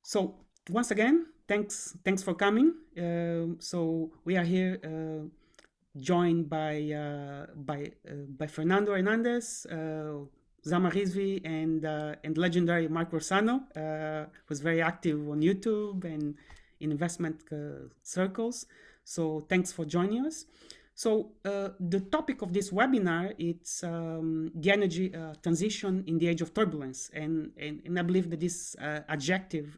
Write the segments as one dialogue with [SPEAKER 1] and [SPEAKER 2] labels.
[SPEAKER 1] So once again, thanks for coming. So we are here joined by Fernando Hernandez, Osama Rizvi, and legendary Mark Rossano, who's very active on YouTube and in investment circles. So thanks for joining us. So the topic of this webinar it's the energy transition in the age of turbulence, and I believe that this adjective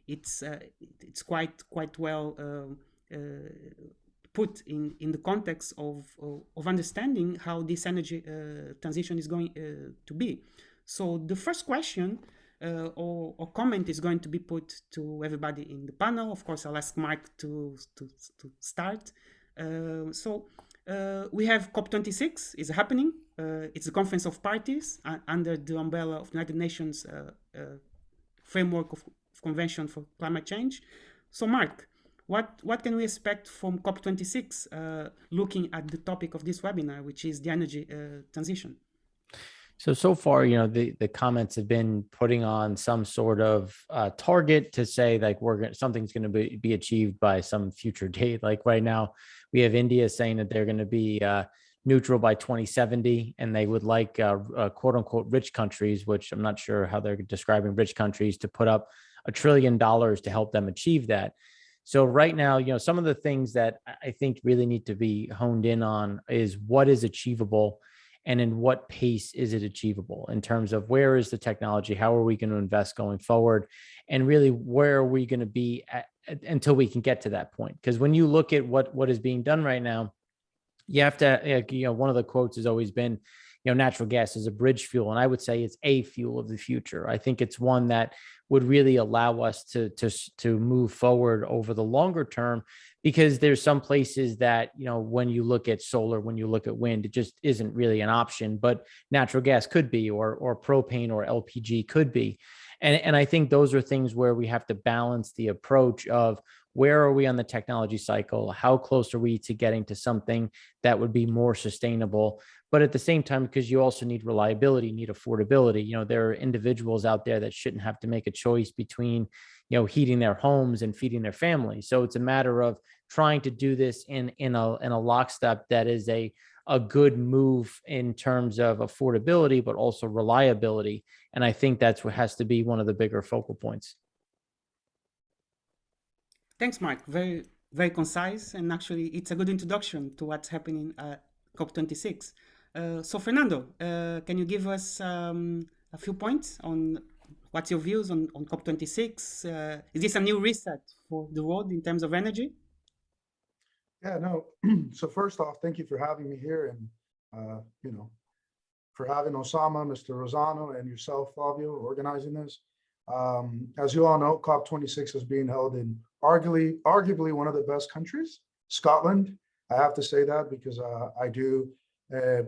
[SPEAKER 1] it's quite well put in the context of understanding how this energy transition is going to be. So the first question or comment is going to be put to everybody in the panel. Of course, I'll ask Mark to start. We have COP26 is happening. It's a conference of parties under the umbrella of the United Nations framework of Convention for Climate Change. So Mark, what can we expect from COP26 looking at the topic of this webinar, which is the energy transition?
[SPEAKER 2] So far, the comments have been putting on some sort of target to say like something's going to be achieved by some future date. Like right now, we have India saying that they're going to be neutral by 2070, and they would like quote unquote rich countries, which I'm not sure how they're describing rich countries, to put up $1 trillion to help them achieve that. So right now, some of the things that I think really need to be honed in on is what is achievable and in what pace is it achievable in terms of where is the technology, how are we going to invest going forward, and really where are we going to be until we can get to that point. Because when you look at what is being done right now, you have to, one of the quotes has always been, natural gas is a bridge fuel. And I would say it's a fuel of the future. I think it's one that would really allow us to move forward over the longer term, because there's some places that, when you look at solar, when you look at wind, it just isn't really an option, but natural gas could be, or propane or LPG could be. And I think those are things where we have to balance the approach of where are we on the technology cycle? How close are we to getting to something that would be more sustainable? But at the same time, because you also need reliability, you need affordability. There are individuals out there that shouldn't have to make a choice between, heating their homes and feeding their family. So it's a matter of trying to do this in a lockstep that is a good move in terms of affordability, but also reliability. And I think that's what has to be one of the bigger focal points.
[SPEAKER 1] Thanks, Mark. Very, very concise. And actually, it's a good introduction to what's happening at COP26. So, Fernando, can you give us a few points on what's your views on COP26? Is this a new reset for the world in terms of energy?
[SPEAKER 3] Yeah, no. So first off, thank you for having me here, and for having Osama, Mr. Rossano, and yourself, Flavio, organizing this. As you all know, COP26 is being held in arguably one of the best countries, Scotland. I have to say that because I do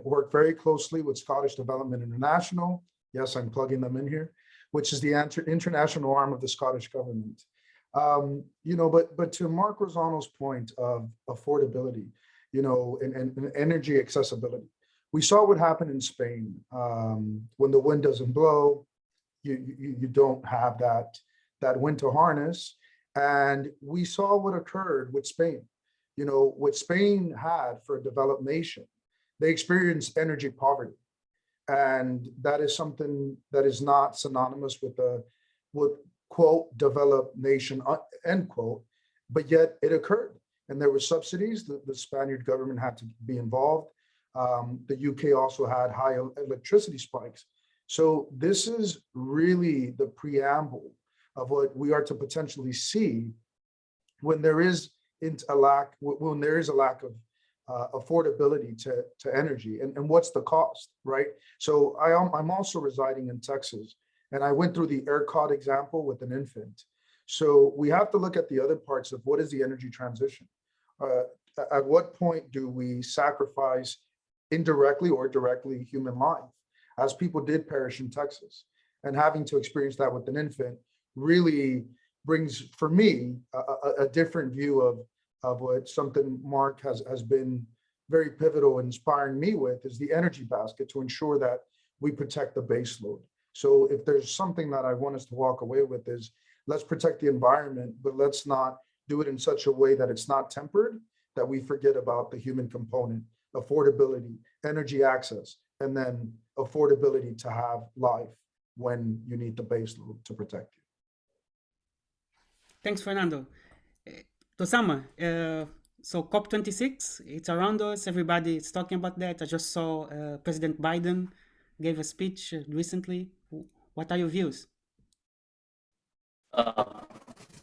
[SPEAKER 3] work very closely with Scottish Development International. Yes, I'm plugging them in here, which is the international arm of the Scottish government. But to Mark Rossano's point of affordability, and energy accessibility, we saw what happened in Spain. When the wind doesn't blow, you don't have that wind to harness. And we saw what occurred with Spain. What Spain had for a developed nation, they experienced energy poverty. And that is something that is not synonymous with quote, developed nation, end quote, but yet it occurred. And there were subsidies. The Spaniard government had to be involved. The UK also had high electricity spikes. So this is really the preamble of what we are to potentially see when there is a lack of affordability to energy, and what's the cost, right? So I'm also residing in Texas, and I went through the ERCOT example with an infant. So we have to look at the other parts of what is the energy transition. At what point do we sacrifice indirectly or directly human life, as people did perish in Texas? And having to experience that with an infant really brings, for me, a different view of what something Mark has been very pivotal in inspiring me with, is the energy basket, to ensure that we protect the base load. So if there's something that I want us to walk away with is, let's protect the environment, but let's not do it in such a way that it's not tempered, that we forget about the human component, affordability, energy access, and then affordability to have life when you need the base load to protect you.
[SPEAKER 1] Thanks, Fernando. Osama, so COP26, it's around us. Everybody is talking about that. I just saw President Biden gave a speech recently. What are your views?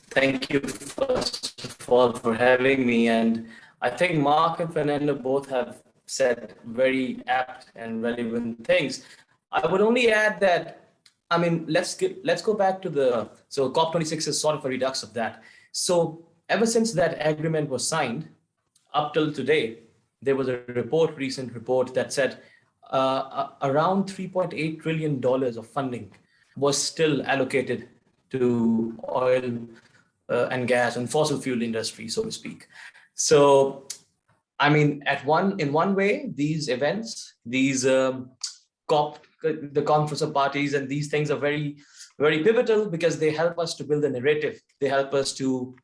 [SPEAKER 4] Thank you, first of all, for having me. And I think Mark and Fernando both have said very apt and relevant things. I would only add that, I mean, let's go back to so COP26 is sort of a redux of that. So ever since that agreement was signed, up till today, there was a recent report that said around $3.8 trillion of funding was still allocated to oil and gas and fossil fuel industry, so to speak. So, I mean, in one way, these events, these the conference of parties and these things are very, very pivotal because they help us to build a narrative. They help us to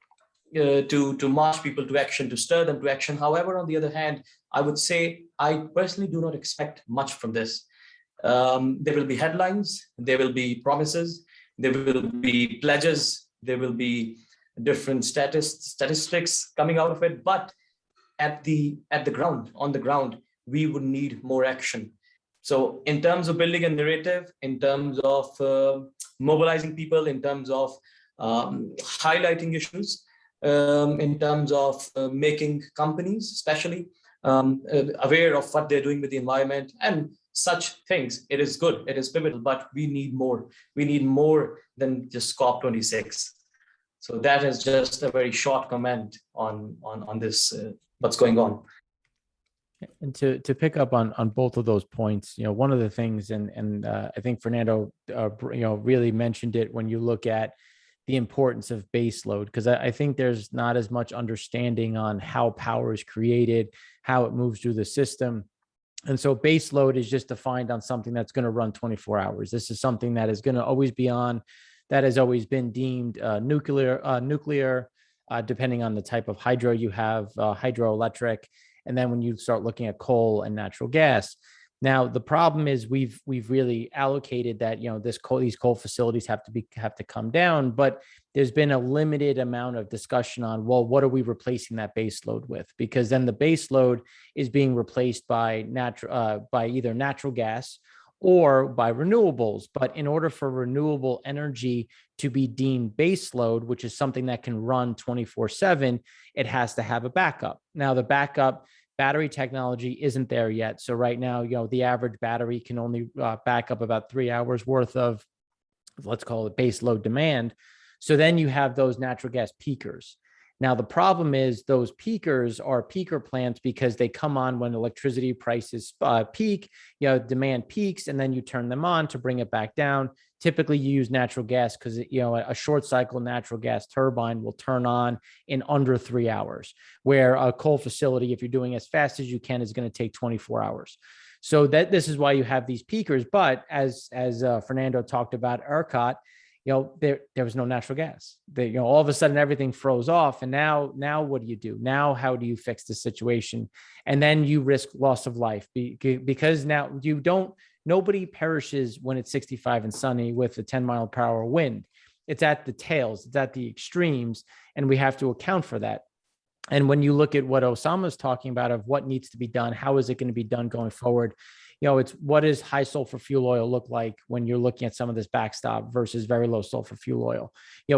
[SPEAKER 4] march people to action, to stir them to action. However, on the other hand, I would say I personally do not expect much from this. There will be headlines, there will be promises, there will be pledges, there will be different statistics coming out of it. But on the ground, we would need more action. So in terms of building a narrative, in terms of mobilizing people, in terms of highlighting issues, in terms of making companies, especially aware of what they're doing with the environment and such things, it is good, it is pivotal, but we need more. We need more than just COP26. So that is just a very short comment on this, what's going on.
[SPEAKER 2] And to pick up on both of those points, one of the things, and I think Fernando, really mentioned it when you look at the importance of base load, because I think there's not as much understanding on how power is created, how it moves through the system. And so base load is just defined on something that's going to run 24 hours. This is something that is going to always be on, that has always been deemed nuclear, depending on the type of hydro you have, hydroelectric. And then when you start looking at coal and natural gas. Now, the problem is we've really allocated that, these coal facilities have to come down, but there's been a limited amount of discussion on, well, what are we replacing that base load with? Because then the base load is being replaced by either natural gas or by renewables. But in order for renewable energy to be deemed base load, which is something that can run 24/7, it has to have a backup. Now, the backup battery technology isn't there yet. So right now, the average battery can only back up about 3 hours worth of, let's call it, base load demand. So then you have those natural gas peakers. Now, the problem is those peakers are peaker plants because they come on when electricity prices peak, demand peaks, and then you turn them on to bring it back down. Typically, you use natural gas because, a short cycle natural gas turbine will turn on in under 3 hours, where a coal facility, if you're doing as fast as you can, is going to take 24 hours. So this is why you have these peakers. But as Fernando talked about ERCOT, there was no natural gas. All of a sudden everything froze off. And now what do you do? Now, how do you fix the situation? And then you risk loss of life because now nobody perishes when it's 65 and sunny with a 10-mile-per-hour wind. It's at the tails, it's at the extremes, and we have to account for that. And when you look at what Osama is talking about of what needs to be done, how is it going to be done going forward? It's what does high sulfur fuel oil look like when you're looking at some of this backstop versus very low sulfur fuel oil?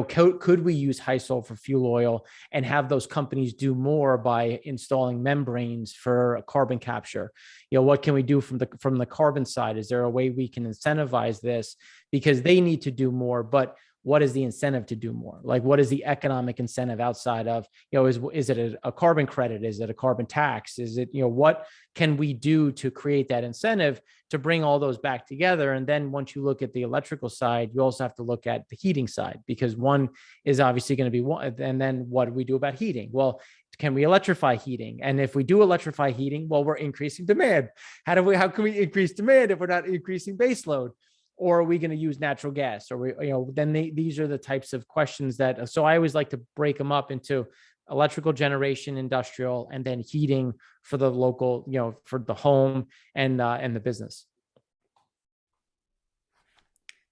[SPEAKER 2] Could we use high sulfur fuel oil and have those companies do more by installing membranes for carbon capture? What can we do from the carbon side? Is there a way we can incentivize this? Because they need to do more, but what is the incentive to do more? Like, what is the economic incentive outside of, is it a carbon credit? Is it a carbon tax? Is it, what can we do to create that incentive to bring all those back together? And then once you look at the electrical side, you also have to look at the heating side, because one is obviously going to be one. And then what do we do about heating? Well, can we electrify heating? And if we do electrify heating, well, we're increasing demand. How can we increase demand if we're not increasing base load? or are we going to use natural gas? Or then these are the types of questions that, so I always like to break them up into electrical generation, industrial, and then heating for the local, for the home and the business.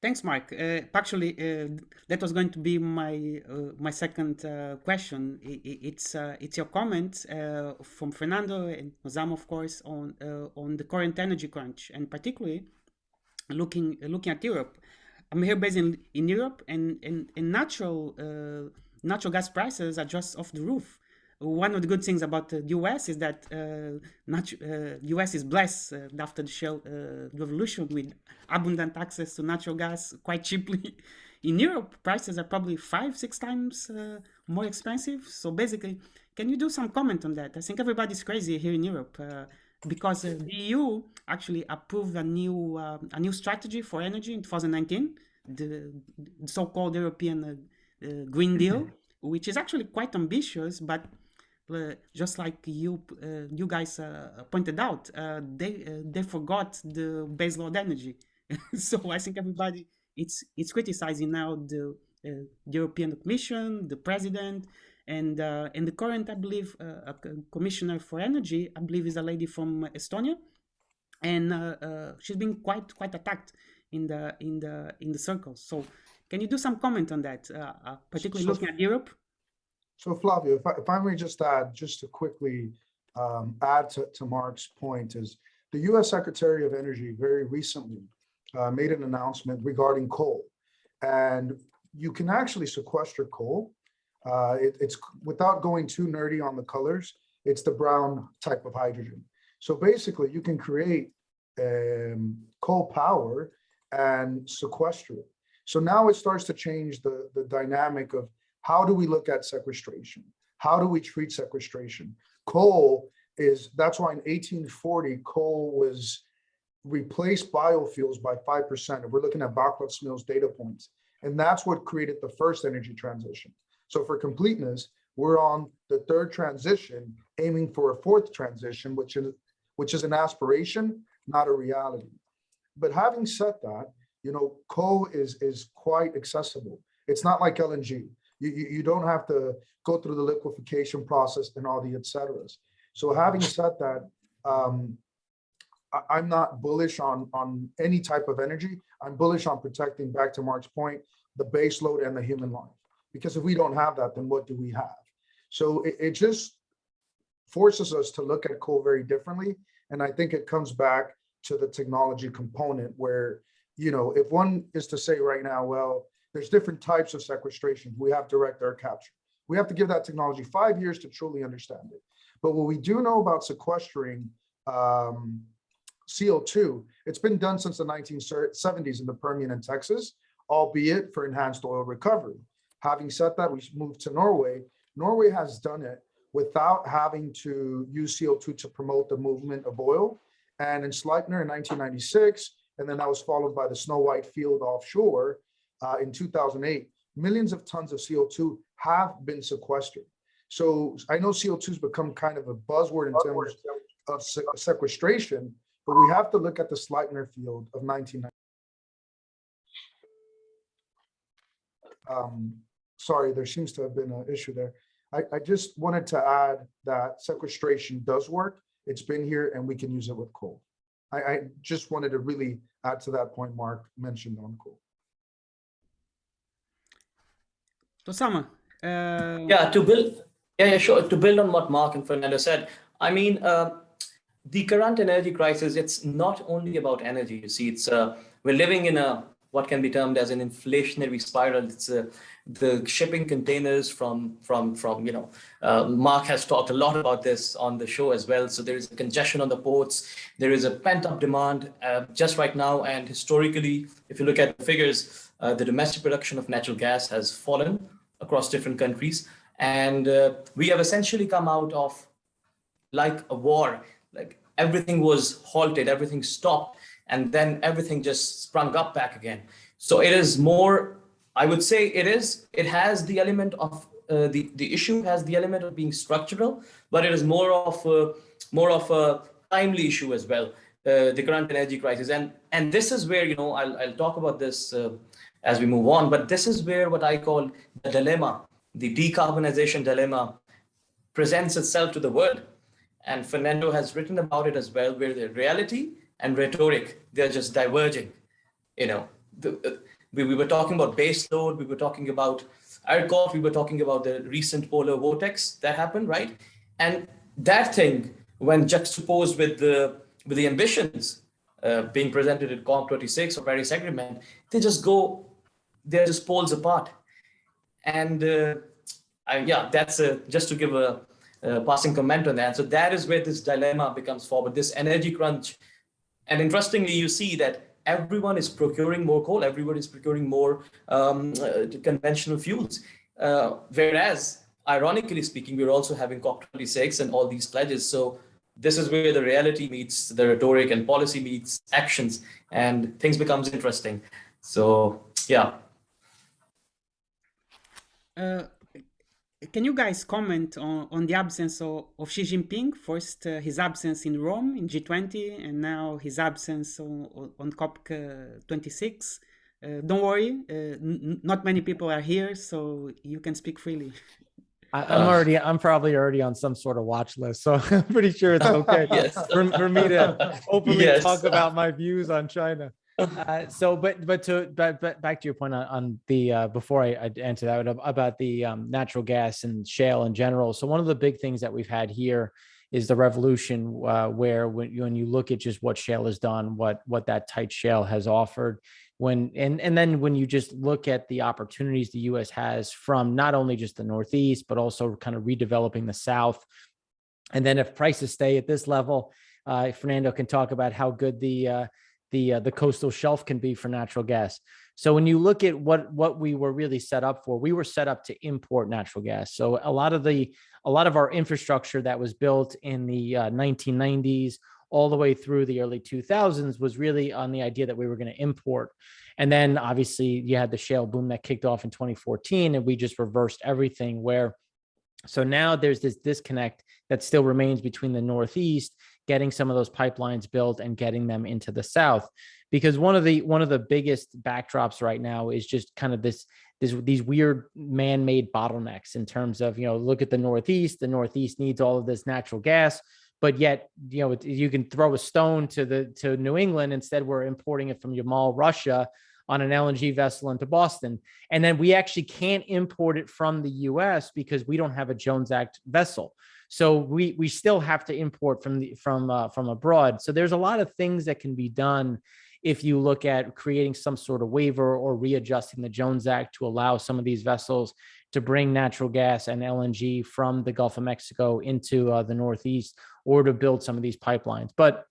[SPEAKER 1] Thanks, Mark. Actually, that was going to be my second question. It's your comment from Fernando and Osama, of course, on the current energy crunch, and particularly looking at Europe. I'm here based in Europe, and natural gas prices are just off the roof. One of the good things about the US is that US is blessed after the shale revolution with abundant access to natural gas quite cheaply. In Europe, prices are probably 5-6 times more expensive. So basically, can you do some comment on that? I think everybody's crazy here in Europe because the EU actually approved a new strategy for energy in 2019, the so-called European Green Deal, which is actually quite ambitious, but just like you guys pointed out, they forgot the baseload energy. So I think everybody it's criticizing now the European Commission, the President, and the current, I believe, Commissioner for Energy, I believe, is a lady from Estonia, and she's been quite attacked in the circles. So can you do some comment on that, particularly looking at Europe?
[SPEAKER 3] So Flavio, if I may just add, just to quickly add to Mark's point, is the U.S. Secretary of Energy very recently made an announcement regarding coal, and you can actually sequester coal. It's without going too nerdy on the colors, it's the brown type of hydrogen. So basically, you can create coal power and sequester it. So now it starts to change the dynamic of how do we look at sequestration? How do we treat sequestration? Coal that's why in 1840, coal was replaced biofuels by 5%. If we're looking at Backlund Mills data points, and that's what created the first energy transition. So for completeness, we're on the third transition, aiming for a fourth transition, which is an aspiration, not a reality. But having said that, coal is quite accessible. It's not like LNG. You don't have to go through the liquefaction process and all the et ceteras. So having said that, I'm not bullish on any type of energy. I'm bullish on protecting, back to Mark's point, the base load and the human life. Because if we don't have that, then what do we have? So it just forces us to look at coal very differently. And I think it comes back to the technology component where, if one is to say right now, well, there's different types of sequestration. We have direct air capture. We have to give that technology 5 years to truly understand it. But what we do know about sequestering CO2, it's been done since the 1970s in the Permian in Texas, albeit for enhanced oil recovery. Having said that, we moved to Norway. Norway has done it without having to use CO2 to promote the movement of oil. And in Sleipner in 1996, and then that was followed by the Snow White field offshore, in 2008, millions of tons of CO2 have been sequestered. So I know CO2 has become kind of a buzzword in terms of sequestration, but we have to look at the Sleipner field of 1990. Sorry, there seems to have been an issue there. I just wanted to add that sequestration does work. It's been here and we can use it with coal. I just wanted to really add to that point Mark mentioned on coal.
[SPEAKER 1] Osama.
[SPEAKER 4] Sure. To build on what Mark and Fernando said, I mean, the current energy crisis, it's not only about energy. You see, it's we're living in what can be termed as an inflationary spiral. It's the shipping containers from Mark has talked a lot about this on the show as well. So there is a congestion on the ports. There is a pent-up demand just right now. And historically, if you look at the figures, the domestic production of natural gas has fallen across different countries. And we have essentially come out of like a war, like everything was halted, everything stopped, and then everything just sprung up back again. So it is more, I would say it has the element of, the issue has the element of being structural, but it is more of a timely issue as well, the current energy crisis. And this is where, I'll talk about this as we move on, but this is where what I call the dilemma, the decarbonization dilemma, presents itself to the world. And Fernando has written about it as well, where the reality and rhetoric, they're just diverging. We were talking about base load, we were talking about ERCOT, we were talking about the recent polar vortex that happened, right? And that thing, when juxtaposed with the ambitions being presented at COP26 or Paris Agreement, they're just poles apart. And that's just to give a passing comment on that. So that is where this dilemma becomes forward, this energy crunch. And interestingly, you see that everyone is procuring more coal, everyone is procuring more conventional fuels. Whereas, ironically speaking, we're also having COP26 and all these pledges. So this is where the reality meets the rhetoric and policy meets actions, and things becomes interesting. So, yeah.
[SPEAKER 1] Can you guys comment on the absence of Xi Jinping? First, his absence in Rome in G20, and now his absence on COP26. Don't worry, not many people are here, so you can speak freely.
[SPEAKER 2] I'm probably already on some sort of watch list, so I'm pretty sure it's okay for me to openly talk about my views on China. But back to your point on the before I answer that about the natural gas and shale in general. So one of the big things that we've had here is the revolution, where when you look at just what shale has done, what that tight shale has offered, and then when you just look at the opportunities the U.S. has from not only just the Northeast but also kind of redeveloping the South, and then if prices stay at this level, Fernando can talk about how good the coastal shelf can be for natural gas. So when you look at what we were really set up for, we were set up to import natural gas. So a lot of our infrastructure that was built in the 1990s all the way through the early 2000s was really on the idea that we were going to import. And then obviously you had the shale boom that kicked off in 2014, and we just reversed everything so now there's this disconnect that still remains between the Northeast getting some of those pipelines built and getting them into the South, because one of the biggest backdrops right now is just kind of these weird man-made bottlenecks in terms of, look at the Northeast needs all of this natural gas, but yet, you can throw a stone to New England. Instead, we're importing it from Yamal, Russia, on an LNG vessel into Boston. And then we actually can't import it from the US because we don't have a Jones Act vessel. So we still have to import from abroad. So there's a lot of things that can be done if you look at creating some sort of waiver or readjusting the Jones Act to allow some of these vessels to bring natural gas and LNG from the Gulf of Mexico into the Northeast, or to build some of these pipelines. But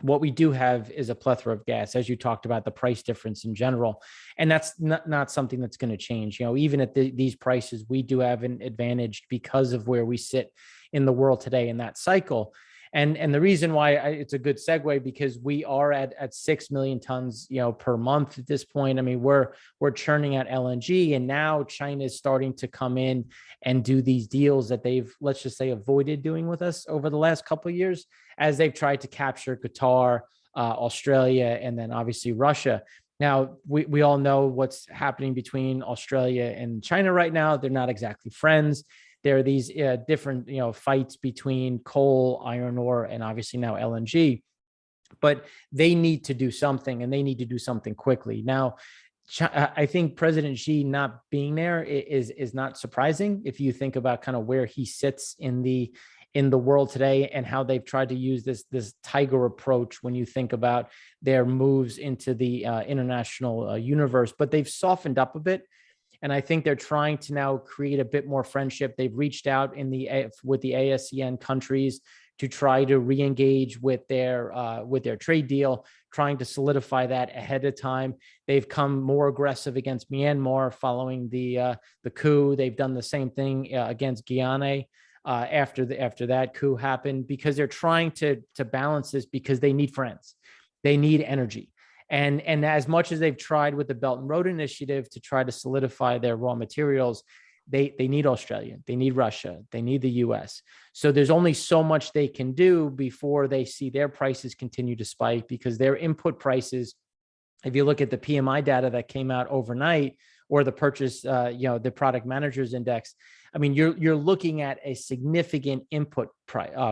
[SPEAKER 2] what we do have is a plethora of gas, as you talked about, the price difference in general. And that's not something that's going to change. Even at these prices, we do have an advantage because of where we sit in the world today in that cycle. And the reason why it's a good segue, because we are at 6 million tons, per month at this point. I mean, we're churning out LNG, and now China is starting to come in and do these deals that they've, let's just say, avoided doing with us over the last couple of years, as they've tried to capture Qatar, Australia, and then obviously Russia. Now, we all know what's happening between Australia and China right now. They're not exactly friends. There are these different, fights between coal, iron ore, and obviously now LNG. But they need to do something, and they need to do something quickly. Now, I think President Xi not being there is not surprising if you think about kind of where he sits in the world today, and how they've tried to use this tiger approach when you think about their moves into the international universe. But they've softened up a bit. And I think they're trying to now create a bit more friendship. They've reached out with the ASEAN countries to try to re-engage with their trade deal, trying to solidify that ahead of time. They've come more aggressive against Myanmar following the coup. They've done the same thing against Guyana after that coup happened, because they're trying to balance this, because they need friends, they need energy. And as much as they've tried with the Belt and Road Initiative to try to solidify their raw materials, they need Australia, they need Russia, they need the US. So there's only so much they can do before they see their prices continue to spike, because their input prices, if you look at the PMI data that came out overnight, or the purchase, the product managers index, I mean, you're looking at a significant input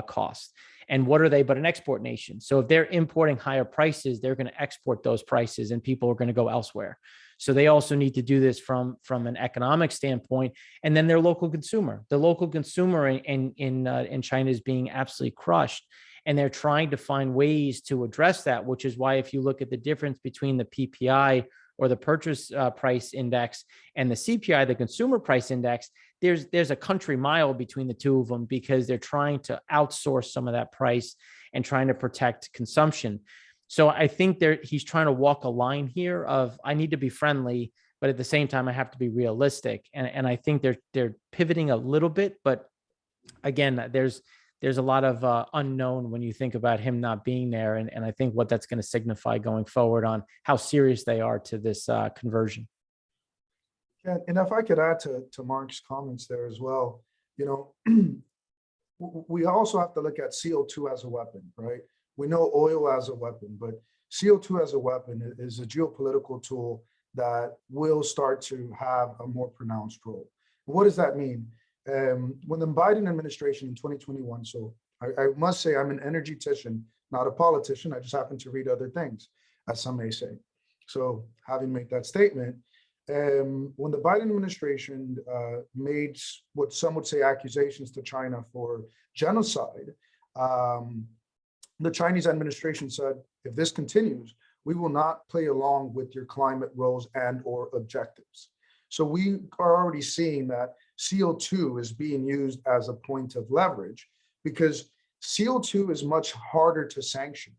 [SPEAKER 2] cost. And what are they but an export nation? So if they're importing higher prices, they're going to export those prices, and people are going to go elsewhere. So they also need to do this from an economic standpoint. And then their local consumer, the local consumer in China is being absolutely crushed. And they're trying to find ways to address that, which is why if you look at the difference between the PPI, or the purchase price index, and the CPI, the consumer price index, there's a country mile between the two of them, because they're trying to outsource some of that price and trying to protect consumption. So I think he's trying to walk a line here of, I need to be friendly, but at the same time, I have to be realistic. And I think they're pivoting a little bit, but again, there's a lot of unknown when you think about him not being there. And I think what that's going to signify going forward on how serious they are to this conversion.
[SPEAKER 3] Yeah, and if I could add to Mark's comments there as well, we also have to look at CO2 as a weapon, right? We know oil as a weapon, but CO2 as a weapon is a geopolitical tool that will start to have a more pronounced role. What does that mean? When the Biden administration in 2021, so I must say I'm an energetician, not a politician. I just happen to read other things, as some may say. So having made that statement, when the Biden administration made what some would say accusations to China for genocide, the Chinese administration said, if this continues, we will not play along with your climate goals and or objectives. So we are already seeing that CO2 is being used as a point of leverage, because CO2 is much harder to sanction.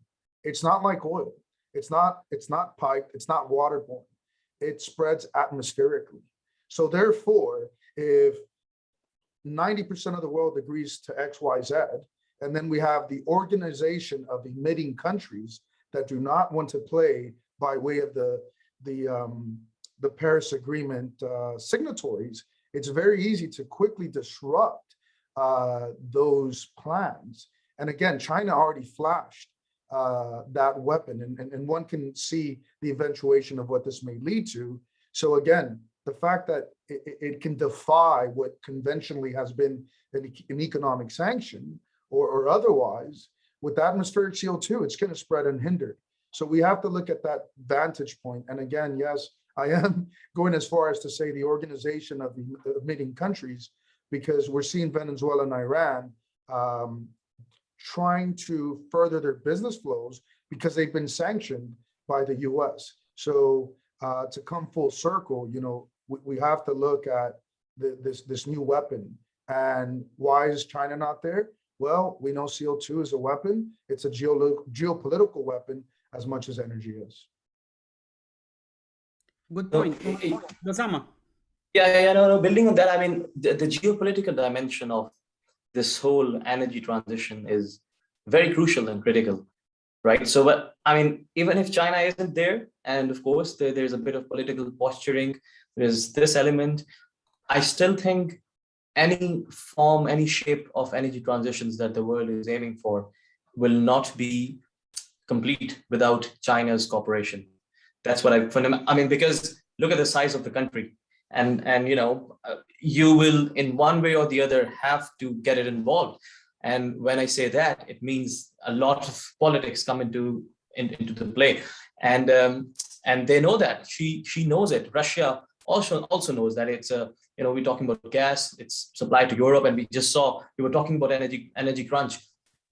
[SPEAKER 3] It's not like oil. It's not piped. It's not waterborne. It spreads atmospherically. So therefore, if 90% of the world agrees to X, Y, Z, and then we have the organization of emitting countries that do not want to play by way of the Paris Agreement signatories, it's very easy to quickly disrupt those plans. And again, China already flashed that weapon, and one can see the eventuation of what this may lead to. So again, the fact that it can defy what conventionally has been an economic sanction or otherwise, with atmospheric CO2, it's going to spread unhindered. So we have to look at that vantage point. And again, yes, I am going as far as to say the organization of the emitting countries, because we're seeing Venezuela and Iran trying to further their business flows because they've been sanctioned by the US. So to come full circle, we have to look at this new weapon. And why is China not there? Well, we know CO2 is a weapon. It's a geopolitical weapon as much as energy is.
[SPEAKER 1] Good point. Osama.
[SPEAKER 4] No. Building on that, I mean, the geopolitical dimension of this whole energy transition is very crucial and critical, right? So, but I mean, even if China isn't there, and of course there's a bit of political posturing, there's this element, I still think any form, any shape of energy transitions that the world is aiming for will not be complete without China's cooperation. That's what I mean, because look at the size of the country, and you will in one way or the other have to get it involved. And when I say that, it means a lot of politics come into the play, and they know that. She knows it. Russia also knows that it's we're talking about gas, it's supplied to Europe, and we were talking about energy crunch.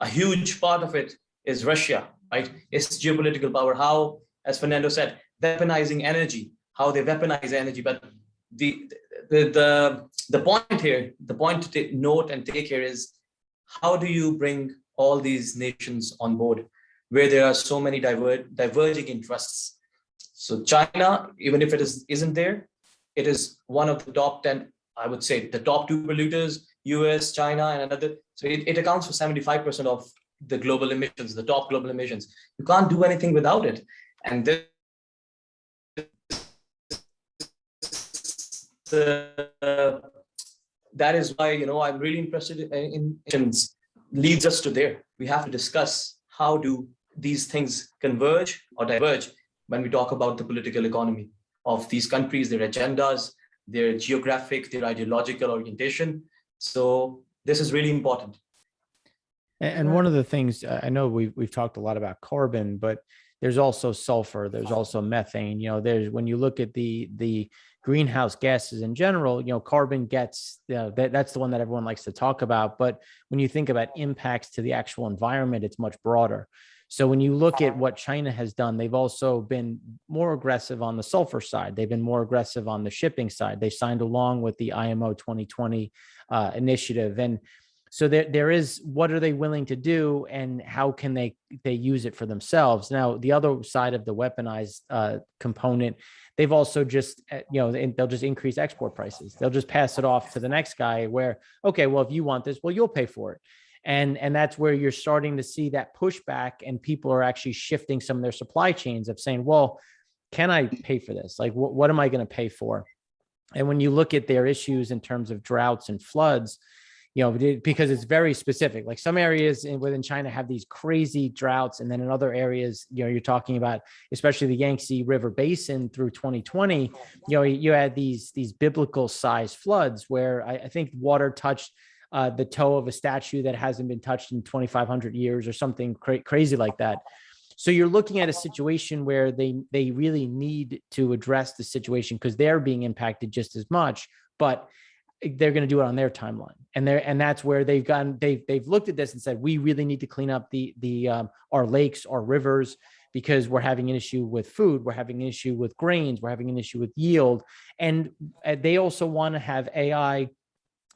[SPEAKER 4] A huge part of it is Russia, right? It's geopolitical power. How, as Fernando said, weaponizing energy, how they weaponize energy. But the point here, the point to note and take here is, how do you bring all these nations on board where there are so many diverging interests? So China, even if it isn't there, it is one of the top 10, I would say, the top 2 polluters, US, China, and another. So it accounts for 75% of the global emissions, the top global emissions. You can't do anything without it. And this that is why, I'm really interested in leads us to there. We have to discuss how do these things converge or diverge when we talk about the political economy of these countries, their agendas, their geographic, their ideological orientation. So this is really important.
[SPEAKER 2] And one of the things, I know we've talked a lot about carbon, but there's also sulfur, there's also methane. There's, when you look at the greenhouse gases in general, carbon gets, that's the one that everyone likes to talk about. But when you think about impacts to the actual environment, it's much broader. So when you look at what China has done, they've also been more aggressive on the sulfur side. They've been more aggressive on the shipping side. They signed along with the IMO 2020 initiative. And so there is, what are they willing to do, and how can they use it for themselves? Now, the other side of the weaponized component, they've also just, they'll just increase export prices. They'll just pass it off to the next guy where, okay, well, if you want this, well, you'll pay for it. And that's where you're starting to see that pushback, and people are actually shifting some of their supply chains of saying, well, can I pay for this? Like, what am I going to pay for? And when you look at their issues in terms of droughts and floods, because it's very specific, like some areas within China have these crazy droughts. And then in other areas, you're talking about, especially the Yangtze River Basin through 2020, you had these biblical sized floods where I think water touched the toe of a statue that hasn't been touched in 2,500 years or something crazy like that. So you're looking at a situation where they really need to address the situation because they're being impacted just as much, but they're going to do it on their timeline. And that's where they've looked at this and said, we really need to clean up our lakes, our rivers, because we're having an issue with food. We're having an issue with grains. We're having an issue with yield. And they also want to have AI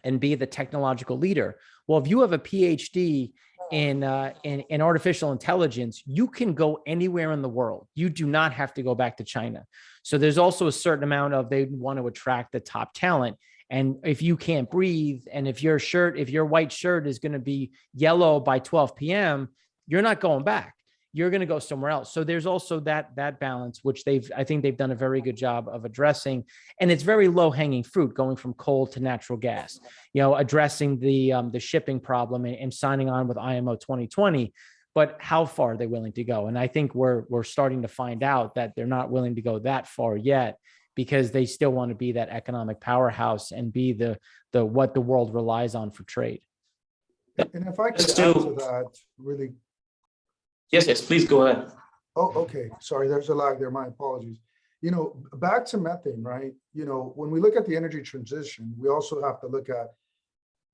[SPEAKER 2] and be the technological leader. Well, if you have a PhD in artificial intelligence, you can go anywhere in the world. You do not have to go back to China. So there's also a certain amount of, they want to attract the top talent. And if you can't breathe, and if your white shirt is going to be yellow by 12 p.m., you're not going back. You're going to go somewhere else. So there's also that balance, which I think they've done a very good job of addressing. And it's very low hanging fruit, going from coal to natural gas, addressing the shipping problem and signing on with IMO 2020. But how far are they willing to go? And I think we're starting to find out that they're not willing to go that far yet, because they still want to be that economic powerhouse and be the what the world relies on for trade.
[SPEAKER 3] And if I could add to that really.
[SPEAKER 4] Yes, please go ahead.
[SPEAKER 3] Oh, okay. Sorry, there's a lag there. My apologies. Back to methane, right? When we look at the energy transition, we also have to look at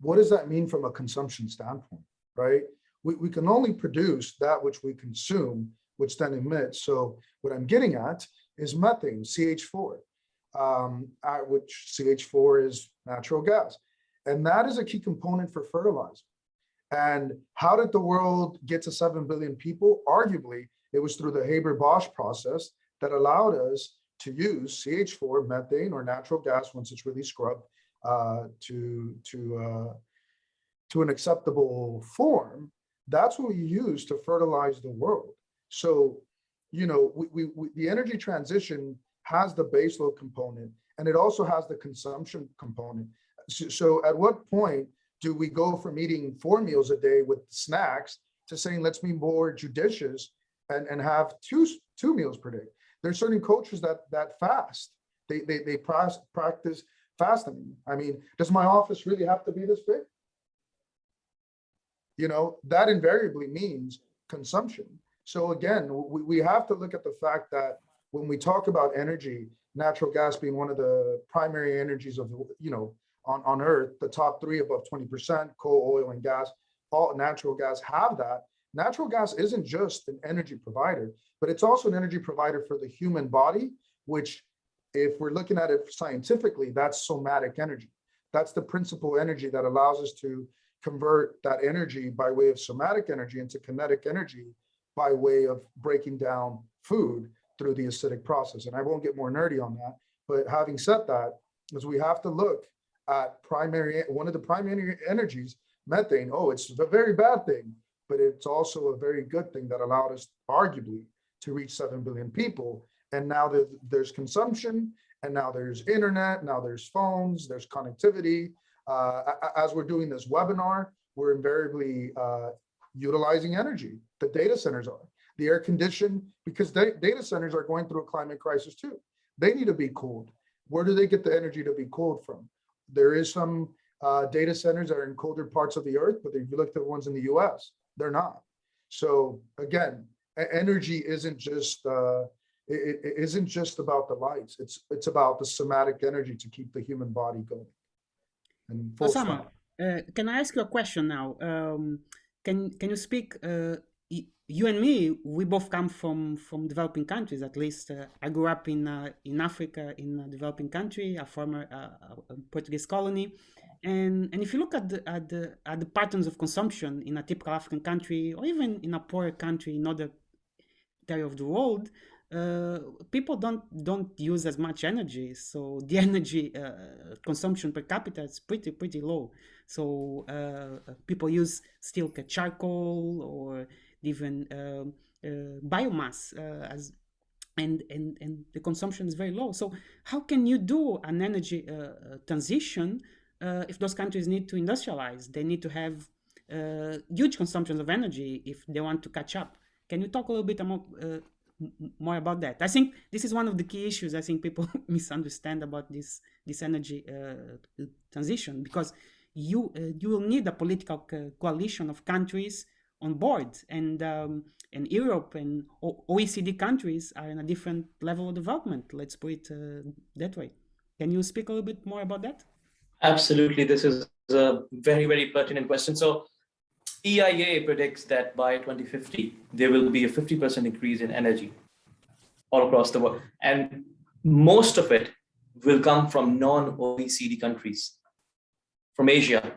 [SPEAKER 3] what does that mean from a consumption standpoint, right? We can only produce that which we consume, which then emits. So what I'm getting at is methane, CH4, which CH4 is natural gas. And that is a key component for fertilizer. And how did the world get to 7 billion people? Arguably, it was through the Haber-Bosch process that allowed us to use CH4, methane, or natural gas once it's really scrubbed to an acceptable form. That's what we use to fertilize the world. So, the energy transition has the baseload component, and it also has the consumption component. So at what point do we go from eating 4 meals a day with snacks to saying, let's be more judicious and have two meals per day? There's certain cultures that fast. They practice fasting. I mean, does my office really have to be this big? That invariably means consumption. So again, we have to look at the fact that when we talk about energy, natural gas being one of the primary energies of, on Earth, the top 3 above 20%, coal, oil, and gas, all natural gas have that. Natural gas isn't just an energy provider, but it's also an energy provider for the human body, which, if we're looking at it scientifically, that's somatic energy. That's the principal energy that allows us to convert that energy by way of somatic energy into kinetic energy by way of breaking down food through the acidic process. And I won't get more nerdy on that, but having said that, is we have to look at one of the primary energies, methane. Oh, it's a very bad thing, but it's also a very good thing that allowed us arguably to reach 7 billion people. And now there's consumption, and now there's internet, now there's phones, there's connectivity. As we're doing this webinar, we're invariably utilizing energy. The data centers are. The air conditioned, because data centers are going through a climate crisis too. They need to be cooled. Where do they get the energy to be cooled from? There is some data centers that are in colder parts of the earth, but if you look at the ones in the US, they're not. So again, energy isn't just it isn't just about the lights. It's about the somatic energy to keep the human body going. And
[SPEAKER 1] Osama, can I ask you a question now? Can you speak? You and me, we both come from developing countries. At least I grew up in Africa, in a developing country, a former Portuguese colony. And if you look at the patterns of consumption in a typical African country, or even in a poorer country in other area of the world, people don't use as much energy, so the energy consumption per capita is pretty low. So people use still charcoal or even biomass as and the consumption is very low. So how can you do an energy transition if those countries need to industrialize? They need to have huge consumptions of energy if they want to catch up. Can you talk a little bit more about that? I think this is one of the key issues I think people misunderstand about this energy transition, because you will need a political coalition of countries on board, and Europe and OECD countries are in a different level of development. Let's put it that way. Can you speak a little bit more about that?
[SPEAKER 4] Absolutely. This is a very, very pertinent question. So EIA predicts that by 2050, there will be a 50% increase in energy all across the world. And most of it will come from non-OECD countries, from Asia.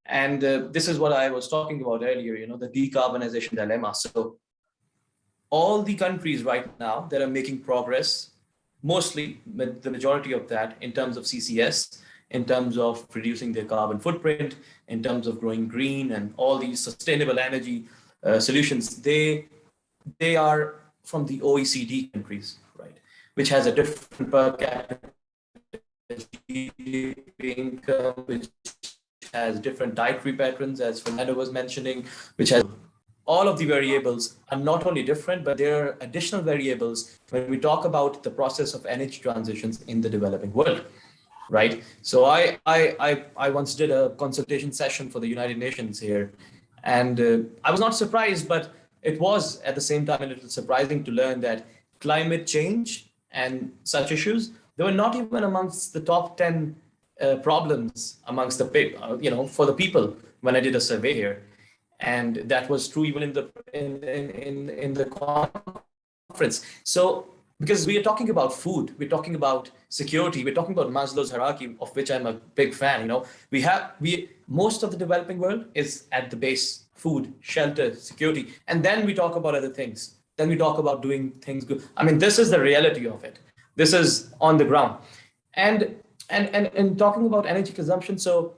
[SPEAKER 4] And this is what I was talking about earlier, the decarbonization dilemma. So all the countries right now that are making progress, mostly the majority of that in terms of CCS, in terms of reducing their carbon footprint, in terms of growing green and all these sustainable energy solutions, they are from the OECD countries, right? Which has a different per capita income, which has different dietary patterns, as Fernando was mentioning, which has all of the variables are not only different, but there are additional variables when we talk about the process of energy transitions in the developing world. Right. So I once did a consultation session for the United Nations here, and I was not surprised, but it was at the same time a little surprising to learn that climate change and such issues, they were not even amongst the top 10 problems amongst the for the people when I did a survey here, and that was true even in the conference. So, because we are talking about food, we're talking about security, we're talking about Maslow's hierarchy, of which I'm a big fan. Most of the developing world is at the base: food, shelter, security, and then we talk about other things. Then we talk about doing things good. I mean, this is the reality of it. This is on the ground, and talking about energy consumption. So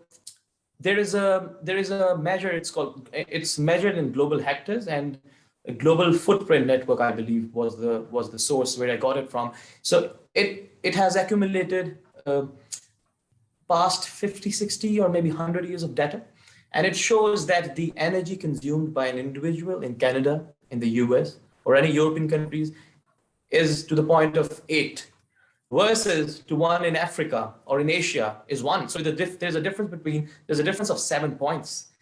[SPEAKER 4] there is a measure. It's measured in global hectares, and a global footprint network, I believe, was the source where I got it from. So it has accumulated past 50, 60, or maybe 100 years of data. And it shows that the energy consumed by an individual in Canada, in the US, or any European countries is to the point of 8, versus to 1 in Africa or in Asia is 1. So there's a difference of 7 points,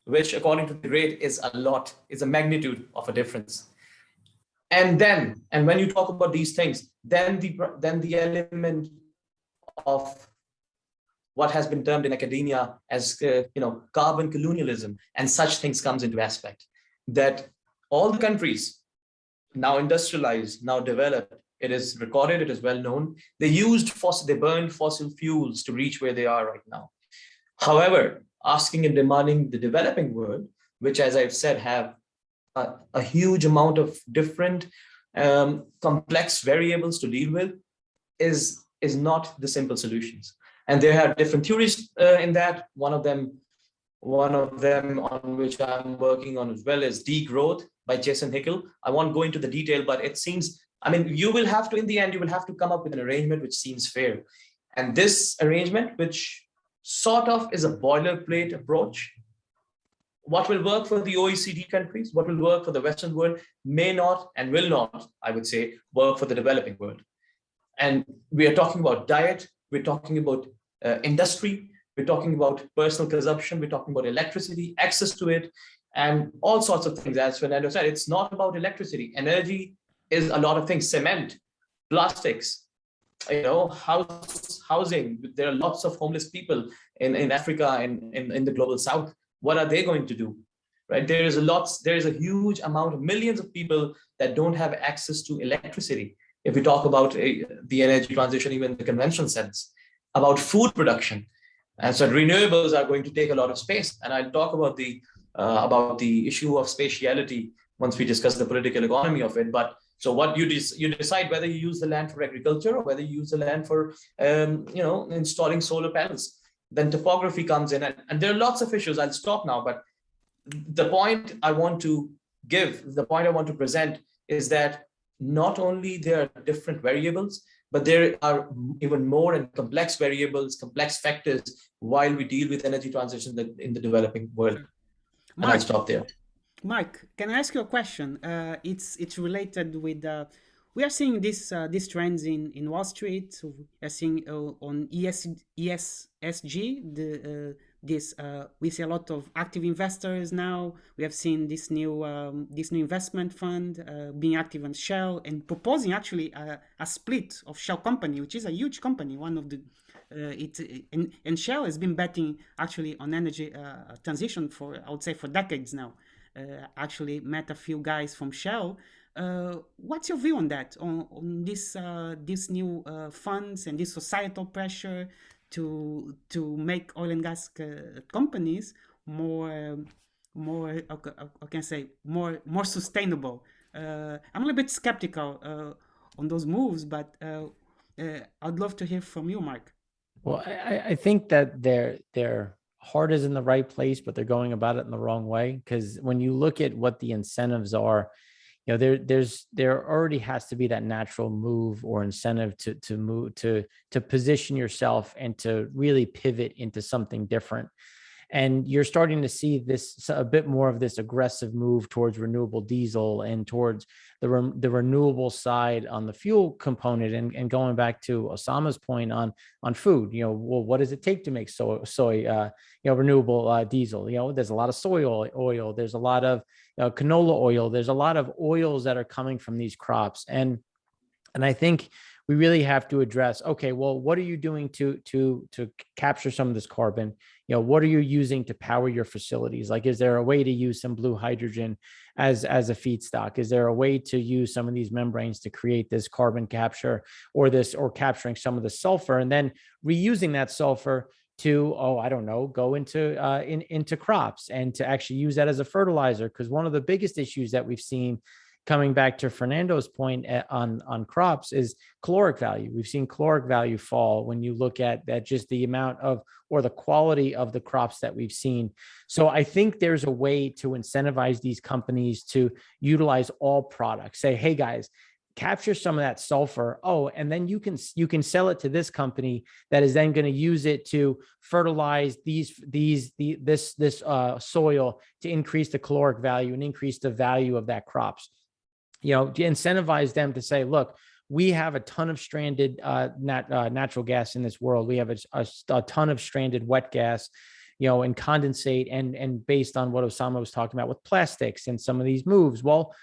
[SPEAKER 4] which according to the rate is a lot, is a magnitude of a difference. And when you talk about these things, then the element of what has been termed in academia as carbon colonialism and such things comes into aspect. That all the countries now industrialized, now developed, it is recorded, it is well known, they burned fossil fuels to reach where they are right now. However, asking and demanding the developing world, which, as I've said, have a huge amount of different complex variables to deal with, is not the simple solutions. And there are different theories in that. One of them on which I'm working on as well is degrowth by Jason Hickel. I won't go into the detail, but it seems, you will have to, in the end, you will have to come up with an arrangement which seems fair. And this arrangement, which sort of is a boilerplate approach. What will work for the OECD countries, what will work for the Western world may not and will not, I would say, work for the developing world. And we are talking about diet, we're talking about industry, we're talking about personal consumption, we're talking about electricity, access to it, and all sorts of things. As Fernando said, it's not about electricity. Energy is a lot of things: cement, plastics, housing. There are lots of homeless people in Africa and in the global south. What are they going to do? Right? There is a huge amount of millions of people that don't have access to electricity. If we talk about the energy transition, even in the conventional sense, about food production. And so renewables are going to take a lot of space. And I'll talk about the issue of spatiality once we discuss the political economy of it. But so what you decide whether you use the land for agriculture or whether you use the land for installing solar panels. Then topography comes in, and there are lots of issues. I'll stop now, but the point I want to present is that not only there are different variables, but there are even more and complex variables, complex factors while we deal with energy transition in the developing world. And I'll stop there.
[SPEAKER 1] Mark, can I ask you a question? It's related with we are seeing these trends in Wall Street. So we are seeing on ESG we see a lot of active investors now. We have seen this new investment fund being active on Shell and proposing actually a split of Shell company, which is a huge company. One of the and Shell has been betting actually on energy transition for, I would say, for decades now. Actually met a few guys from Shell. What's your view on that? On this new funds and this societal pressure to make oil and gas companies more sustainable? I'm a little bit skeptical on those moves, but I'd love to hear from you, Mark.
[SPEAKER 2] Well, I think that their heart is in the right place, but they're going about it in the wrong way. Because when you look at what the incentives are, there already has to be that natural move or incentive to move to position yourself and to really pivot into something different. And you're starting to see a bit more of this aggressive move towards renewable diesel and towards the renewable side on the fuel component. And going back to Osama's point on food, well, what does it take to make soy renewable diesel? There's a lot of soy oil. There's a lot of canola oil. There's a lot of oils that are coming from these crops. And I think we really have to address, okay, well, what are you doing to capture some of this carbon? What are you using to power your facilities? Like, is there a way to use some blue hydrogen as a feedstock? Is there a way to use some of these membranes to create this carbon capture or capturing some of the sulfur and then reusing that sulfur to, go into crops and to actually use that as a fertilizer? Because one of the biggest issues that we've seen, coming back to Fernando's point on crops, is caloric value. We've seen caloric value fall when you look at that, just the amount of or the quality of the crops that we've seen. So I think there's a way to incentivize these companies to utilize all products. Say, hey guys, capture some of that sulfur. Oh, and then you can sell it to this company that is then going to use it to fertilize this soil to increase the caloric value and increase the value of that crops. To incentivize them to say, look, we have a ton of stranded natural gas in this world. We have a ton of stranded wet gas, and condensate, and based on what Osama was talking about with plastics and some of these moves, well,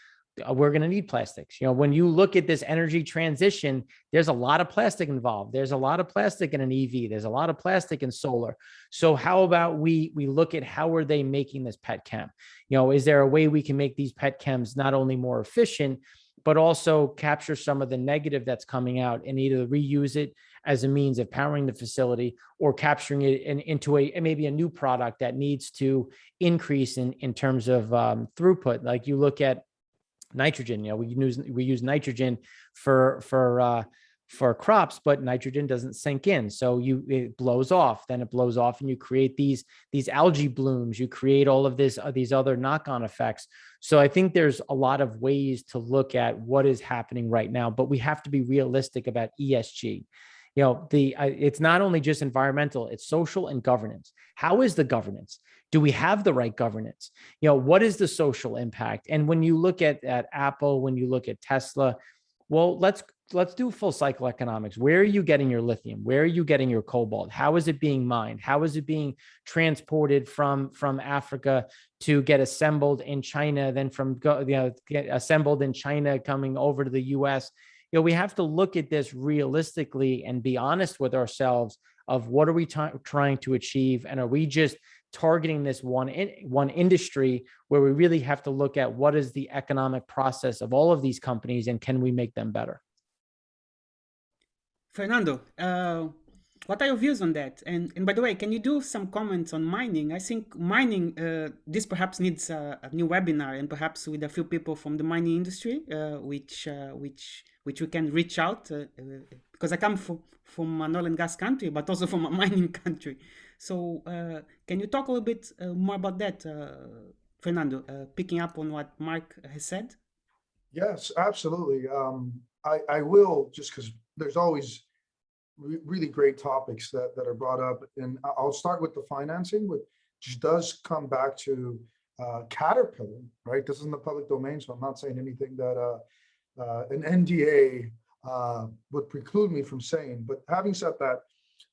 [SPEAKER 2] we're going to need plastics. When you look at this energy transition, there's a lot of plastic involved. There's a lot of plastic in an EV. There's a lot of plastic in solar. So how about we look at how are they making this pet chem? Is there a way we can make these pet chems not only more efficient, but also capture some of the negative that's coming out and either reuse it as a means of powering the facility or capturing it into maybe a new product that needs to increase in terms of throughput. Like you look at nitrogen, we use nitrogen for crops, but nitrogen doesn't sink in. So it blows off, then it blows off and you create these algae blooms, you create all of these other knock-on effects. So I think there's a lot of ways to look at what is happening right now, but we have to be realistic about ESG. It's not only just environmental, it's social and governance. How is the governance? Do we have the right governance? What is the social impact? And when you look at Apple, when you look at Tesla, well, let's do full cycle economics. Where are you getting your lithium? Where are you getting your cobalt? How is it being mined? How is it being transported from Africa to get assembled in China, then get assembled in China coming over to the US? We have to look at this realistically and be honest with ourselves of what are we trying to achieve, and are we just targeting this one industry, where we really have to look at what is the economic process of all of these companies and can we make them better?
[SPEAKER 1] Fernando, what are your views on that? And by the way, can you do some comments on mining? I think mining, this perhaps needs a new webinar, and perhaps with a few people from the mining industry, which we can reach out, because I come from an oil and gas country, but also from a mining country. So can you talk a little bit more about that, Fernando, picking up on what Mark has said?
[SPEAKER 3] Yes, absolutely. I will, just because there's always really great topics that are brought up. And I'll start with the financing, which does come back to Caterpillar, right? This is in the public domain, so I'm not saying anything that an NDA would preclude me from saying. But having said that,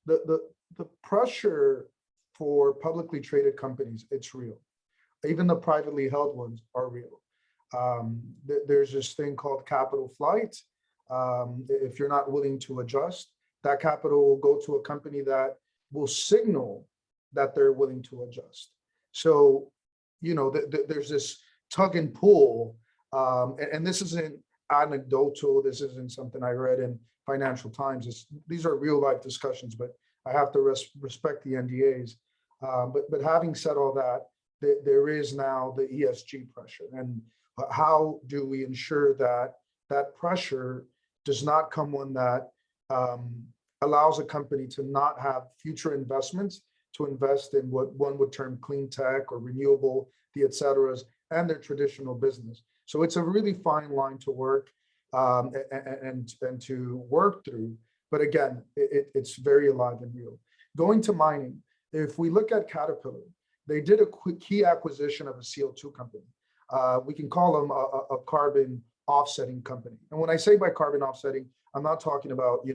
[SPEAKER 3] the pressure for publicly traded companies, it's real. Even the privately held ones are real. There's this thing called capital flight. If you're not willing to adjust, that capital will go to a company that will signal that they're willing to adjust. So, there's this tug and pull, and this isn't anecdotal. This isn't something I read in Financial Times. These are real life discussions, but I have to respect the NDAs. But having said all that, there is now the ESG pressure, and how do we ensure that that pressure does not come one that allows a company to not have future investments, to invest in what one would term clean tech or renewable, the et ceteras, and their traditional business. So it's a really fine line to work and to work through. But again, it's very alive and real. Going to mining, if we look at Caterpillar, they did a key acquisition of a CO2 company. We can call them a carbon offsetting company. And when I say by carbon offsetting, I'm not talking about,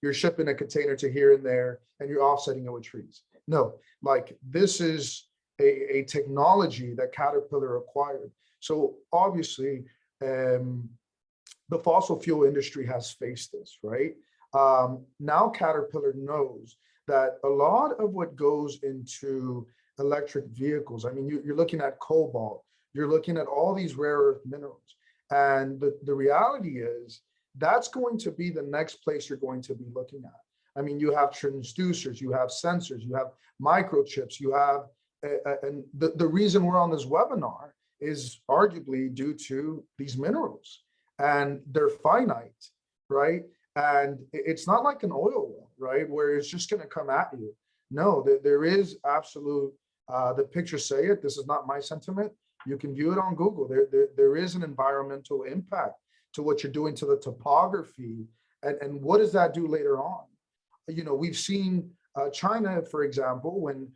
[SPEAKER 3] you're shipping a container to here and there and you're offsetting it with trees. No, like this is a technology that Caterpillar acquired. So obviously, the fossil fuel industry has faced this, right? Now Caterpillar knows that a lot of what goes into electric vehicles, I mean, you're looking at cobalt, you're looking at all these rare earth minerals. And the reality is that's going to be the next place you're going to be looking at. I mean, you have transducers, you have sensors, you have microchips, you have, and the reason we're on this webinar is arguably due to these minerals, and they're finite, right? And it's not like an oil well, right? Where it's just going to come at you. No, there is absolute, the pictures say it, this is not my sentiment. You can view it on Google. There is an environmental impact to what you're doing to the topography. And what does that do later on? We've seen China, for example, when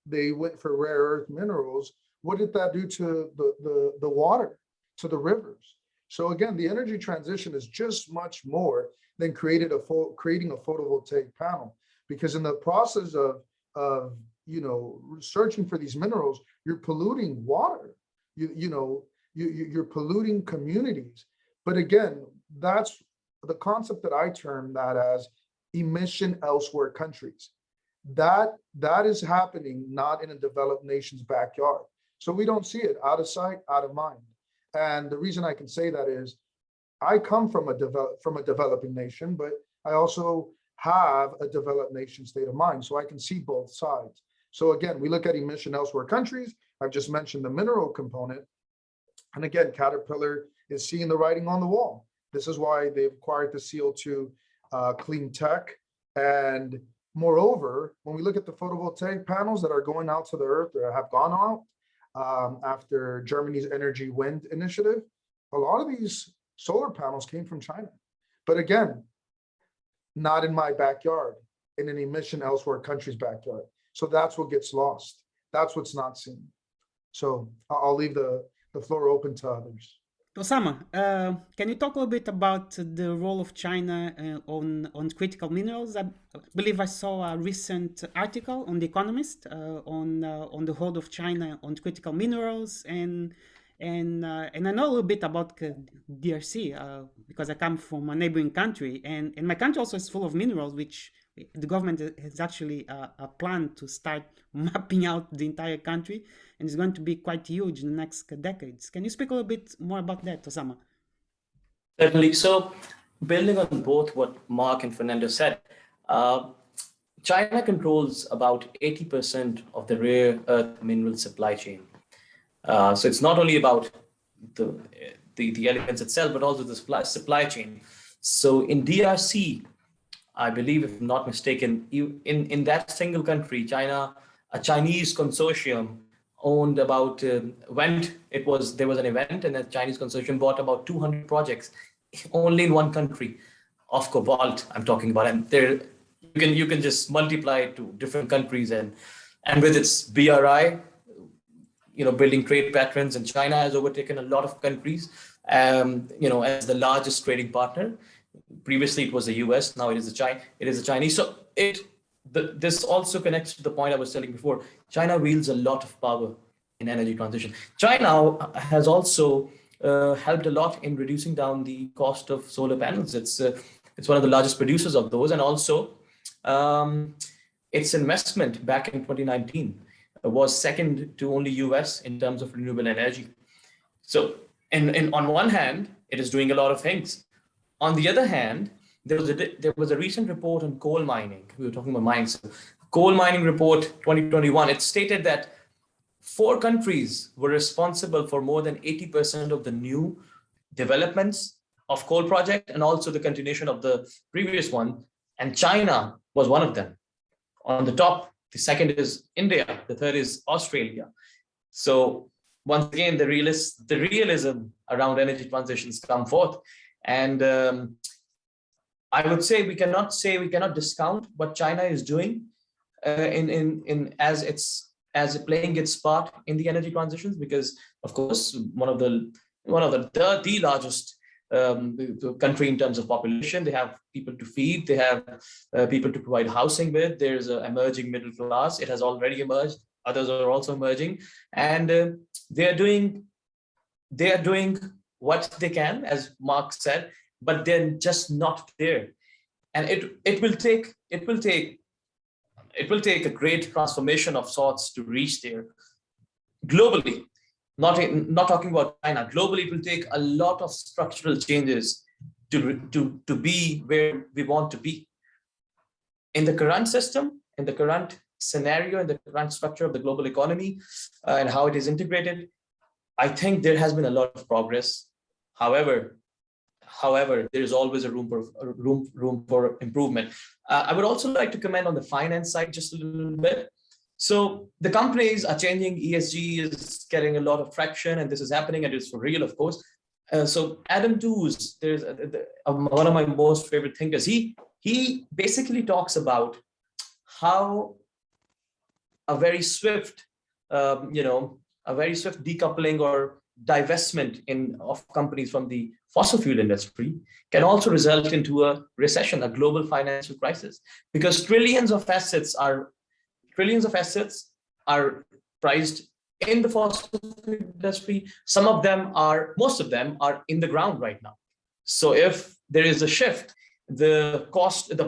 [SPEAKER 3] they went for rare earth minerals, what did that do to the water, to the rivers? So again, the energy transition is just much more than creating a photovoltaic panel, because in the process of searching for these minerals, you're polluting water, you're polluting communities. But again, that's the concept that I term that as emission elsewhere countries. That is happening not in a developed nation's backyard. So we don't see it, out of sight, out of mind. And the reason I can say that is I come from a developing nation, but I also have a developed nation state of mind. So I can see both sides. So again, we look at emission elsewhere countries. I've just mentioned the mineral component. And again, Caterpillar is seeing the writing on the wall. This is why they've acquired the CO2 clean tech. And moreover, when we look at the photovoltaic panels that are going out to the earth or have gone out after Germany's energy wind initiative, a lot of these solar panels came from China. But again, not in my backyard, in an emission elsewhere country's backyard. So that's what gets lost. That's what's not seen. So I'll leave the floor open to others.
[SPEAKER 1] Osama, can you talk a little bit about the role of China on critical minerals? I believe I saw a recent article on The Economist on the role of China on critical minerals, and I know a little bit about DRC because I come from a neighboring country, and my country also is full of minerals, which the government has actually a plan to start mapping out the entire country, and it's going to be quite huge in the next decades. Can you speak a little bit more about that, Osama?
[SPEAKER 4] Certainly. So, building on both what Mark and Fernando said, China controls about 80% of the rare earth mineral supply chain. So it's not only about the elements itself, but also the supply chain. So in DRC, I believe, if I'm not mistaken, in that single country, a Chinese consortium owned about there was an event, and a Chinese consortium bought about 200 projects only in one country of cobalt. I'm talking about, and there you can just multiply it to different countries, and with its BRI, building trade patterns, and China has overtaken a lot of countries, as the largest trading partner. Previously, it was the US. Now it is the Chinese. So this also connects to the point I was telling before. China wields a lot of power in energy transition. China has also helped a lot in reducing down the cost of solar panels. It's one of the largest producers of those, and also its investment back in 2019 was second to only US in terms of renewable energy. So, on one hand, it is doing a lot of things. On the other hand, there was a recent report on coal mining. We were talking about mines. Coal mining report 2021. It stated that 4 countries were responsible for more than 80% of the new developments of coal project, and also the continuation of the previous one. And China was one of them. On the top, the second is India. The third is Australia. So once again, the realism around energy transitions come forth. And I would say we cannot discount what China is doing as playing its part in the energy transitions, because of course one of the largest country in terms of population. They have people to feed, they have people to provide housing with. There's an emerging middle class. It has already emerged. Others are also emerging, and they are doing what they can, as Mark said, but they're just not there. And it will take a great transformation of sorts to reach there globally. Not talking about China. Globally, it will take a lot of structural changes to be where we want to be. In the current system, in the current scenario, in the current structure of the global economy, and how it is integrated, I think there has been a lot of progress. However, there is always a room for improvement. I would also like to comment on the finance side just a little bit. So the companies are changing. ESG is getting a lot of traction, and this is happening, and it's for real, of course. So Adam Tooze, there's one of my most favorite thinkers. He basically talks about how a very swift decoupling or divestment of companies from the fossil fuel industry can also result into a recession, a global financial crisis, because trillions of assets are priced in the fossil fuel industry. Most of them are in the ground right now. So if there is a shift, the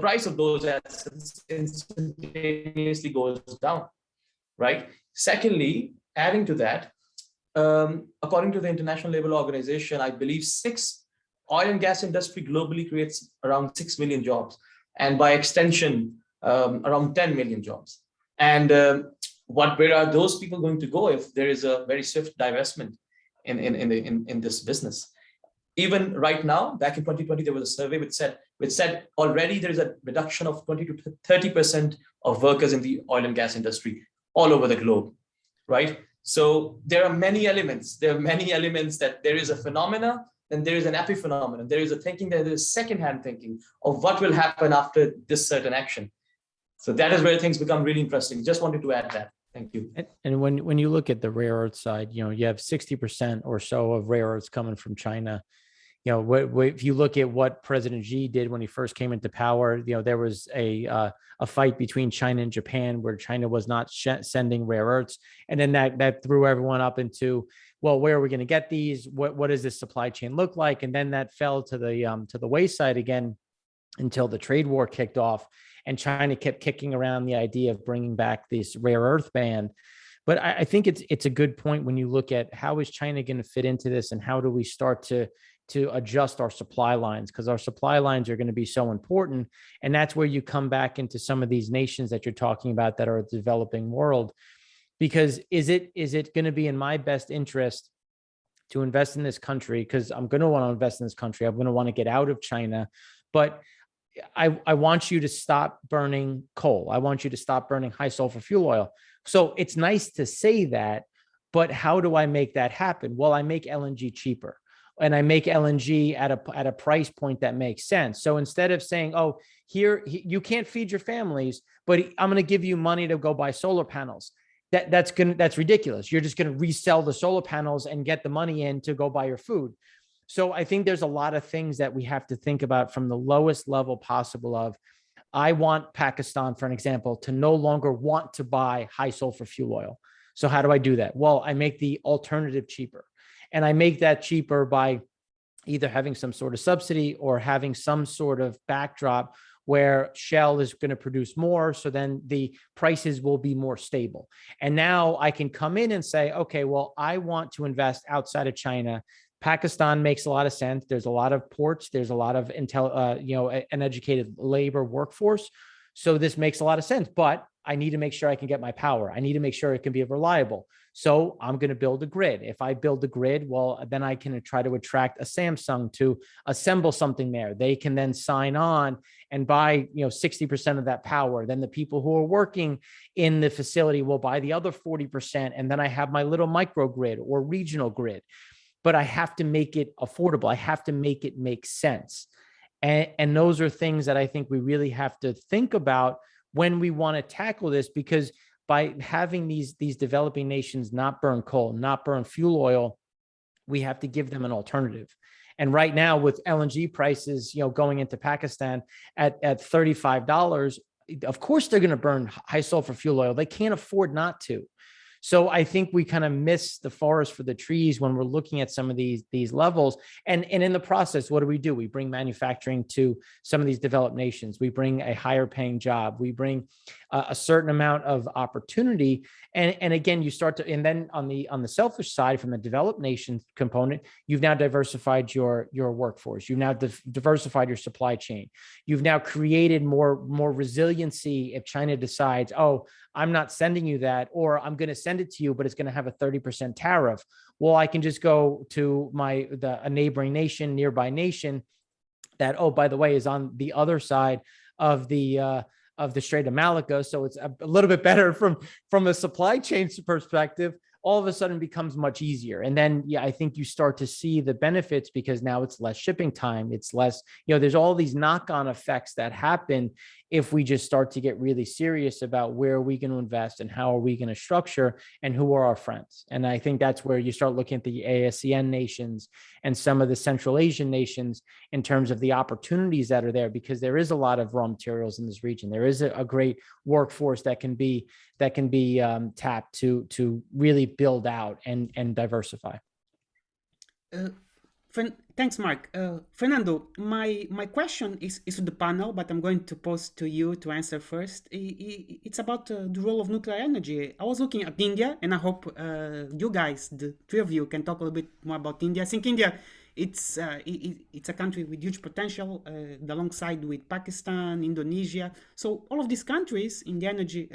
[SPEAKER 4] price of those assets instantaneously goes down, right? Secondly, adding to that, according to the International Labour Organization, I believe oil and gas industry globally creates around 6 million jobs, and by extension, around 10 million jobs. And where are those people going to go if there is a very swift divestment in this business? Even right now, back in 2020, there was a survey which said already there is a reduction of 20 to 30% of workers in the oil and gas industry all over the globe, right? So there are many elements. There are many elements that there is a phenomena then there is an epiphenomenon. There is a thinking, there is secondhand thinking of what will happen after this certain action. So that is where things become really interesting. Just wanted to add that. Thank you.
[SPEAKER 2] And when you look at the rare earth side, you have 60% or so of rare earths coming from China. If you look at what President Xi did when he first came into power, there was a fight between China and Japan where China was not sending rare earths, and then that threw everyone up into, well, where are we going to get these? What does this supply chain look like? And then that fell to the wayside again until the trade war kicked off, and China kept kicking around the idea of bringing back this rare earth ban. But I think it's a good point when you look at how is China going to fit into this, and how do we start to adjust our supply lines, because our supply lines are going to be so important. And that's where you come back into some of these nations that you're talking about that are a developing world, because is it going to be in my best interest to invest in this country? Because I'm going to want to invest in this country. I'm going to want to get out of China, but I want you to stop burning coal. I want you to stop burning high sulfur fuel oil. So it's nice to say that, but how do I make that happen? Well, I make LNG cheaper. And I make LNG at a price point that makes sense. So instead of saying, oh, here you can't feed your families, but I'm going to give you money to go buy solar panels, that's ridiculous. You're just going to resell the solar panels and get the money in to go buy your food. So I think there's a lot of things that we have to think about from the lowest level possible of, I want Pakistan, for an example, to no longer want to buy high sulfur fuel oil. So how do I do that? Well, I make the alternative cheaper. And I make that cheaper by either having some sort of subsidy or having some sort of backdrop where Shell is going to produce more. So then the prices will be more stable. And now I can come in and say, okay, well, I want to invest outside of China. Pakistan makes a lot of sense. There's a lot of ports. There's a lot of an educated labor workforce. So this makes a lot of sense, but I need to make sure I can get my power. I need to make sure it can be reliable. So I'm going to build a grid. If I build the grid, well, then I can try to attract a Samsung to assemble something there. They can then sign on and buy, 60% of that power. Then the people who are working in the facility will buy the other 40%. And then I have my little microgrid or regional grid. But I have to make it affordable. I have to make it make sense. And those are things that I think we really have to think about when we want to tackle this, because by having these developing nations not burn coal, not burn fuel oil, we have to give them an alternative. And right now with LNG prices, going into Pakistan at $35, of course they're going to burn high sulfur fuel oil. They can't afford not to. So I think we kind of miss the forest for the trees when we're looking at some of these levels. And in the process, what do? We bring manufacturing to some of these developed nations. We bring a higher paying job. We bring a certain amount of opportunity. And again, you start to, and then on the selfish side, from the developed nation component, you've now diversified your workforce. You've now diversified your supply chain. You've now created more resiliency if China decides, oh, I'm not sending you that, or I'm going to send it to you, but it's going to have a 30% tariff. Well, I can just go to a neighboring nation, nearby nation that, oh, by the way, is on the other side of the Strait of Malacca. So it's a little bit better from a supply chain perspective. All of a sudden becomes much easier. And then, I think you start to see the benefits, because now it's less shipping time. It's less, there's all these knock-on effects that happen if we just start to get really serious about where are we going to invest and how are we going to structure and who are our friends. And I think that's where you start looking at the ASEAN nations and some of the Central Asian nations in terms of the opportunities that are there, because there is a lot of raw materials in this region. There is a great workforce that can be tapped to really build out and diversify.
[SPEAKER 1] Thanks, Mark. Fernando, my question is to the panel, but I'm going to pose to you to answer first. It's about the role of nuclear energy. I was looking at India, and I hope you guys, the three of you, can talk a little bit more about India. I think India, it's a country with huge potential, alongside with Pakistan, Indonesia. So all of these countries in the energy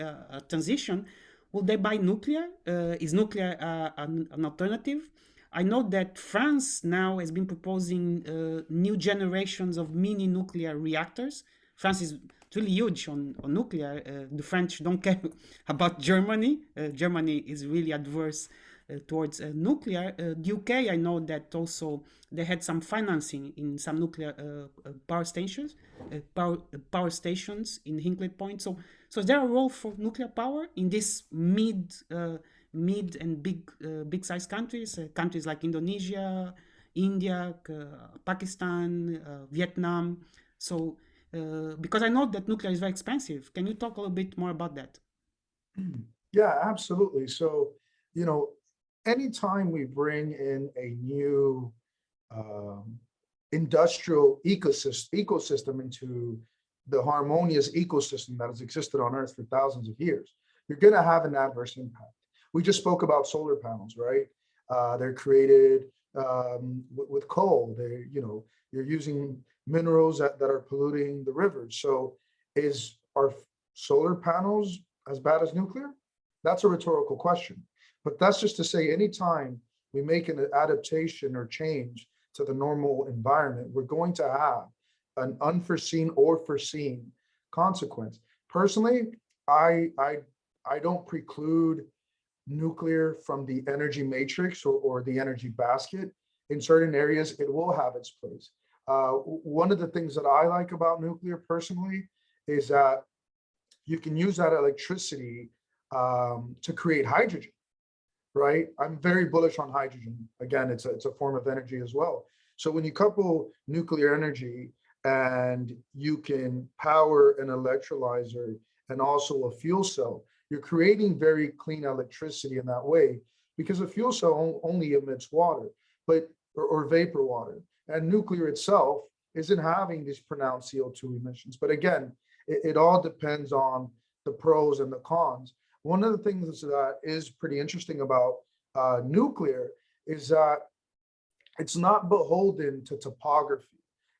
[SPEAKER 1] transition, will they buy nuclear? Is nuclear an alternative? I know that France now has been proposing new generations of mini nuclear reactors. France is really huge on nuclear. The French don't care about Germany. Germany is really adverse towards nuclear. The UK, I know that also they had some financing in some nuclear power stations, power stations in Hinkley Point. So is there a role for nuclear power in these mid and big size countries, countries like Indonesia, India, Pakistan, Vietnam? So because I know that nuclear is very expensive. Can you talk a little bit more about that?
[SPEAKER 3] Yeah, absolutely. So, anytime we bring in a new industrial ecosystem into the harmonious ecosystem that has existed on Earth for thousands of years, you're going to have an adverse impact. We just spoke about solar panels, right? They're created with coal. You're using minerals that are polluting the rivers. So are solar panels as bad as nuclear? That's a rhetorical question. But that's just to say, anytime we make an adaptation or change to the normal environment, we're going to have an unforeseen or foreseen consequence. Personally, I don't preclude nuclear from the energy matrix or the energy basket. In certain areas, it will have its place. One of the things that I like about nuclear personally is that you can use that electricity to create hydrogen, right? I'm very bullish on hydrogen. Again, it's a form of energy as well. So when you couple nuclear energy and you can power an electrolyzer and also a fuel cell, you're creating very clean electricity in that way, because a fuel cell only emits water, or vapor water. And nuclear itself isn't having these pronounced CO2 emissions. But again, it all depends on the pros and the cons. One of the things that is pretty interesting about nuclear is that it's not beholden to topography.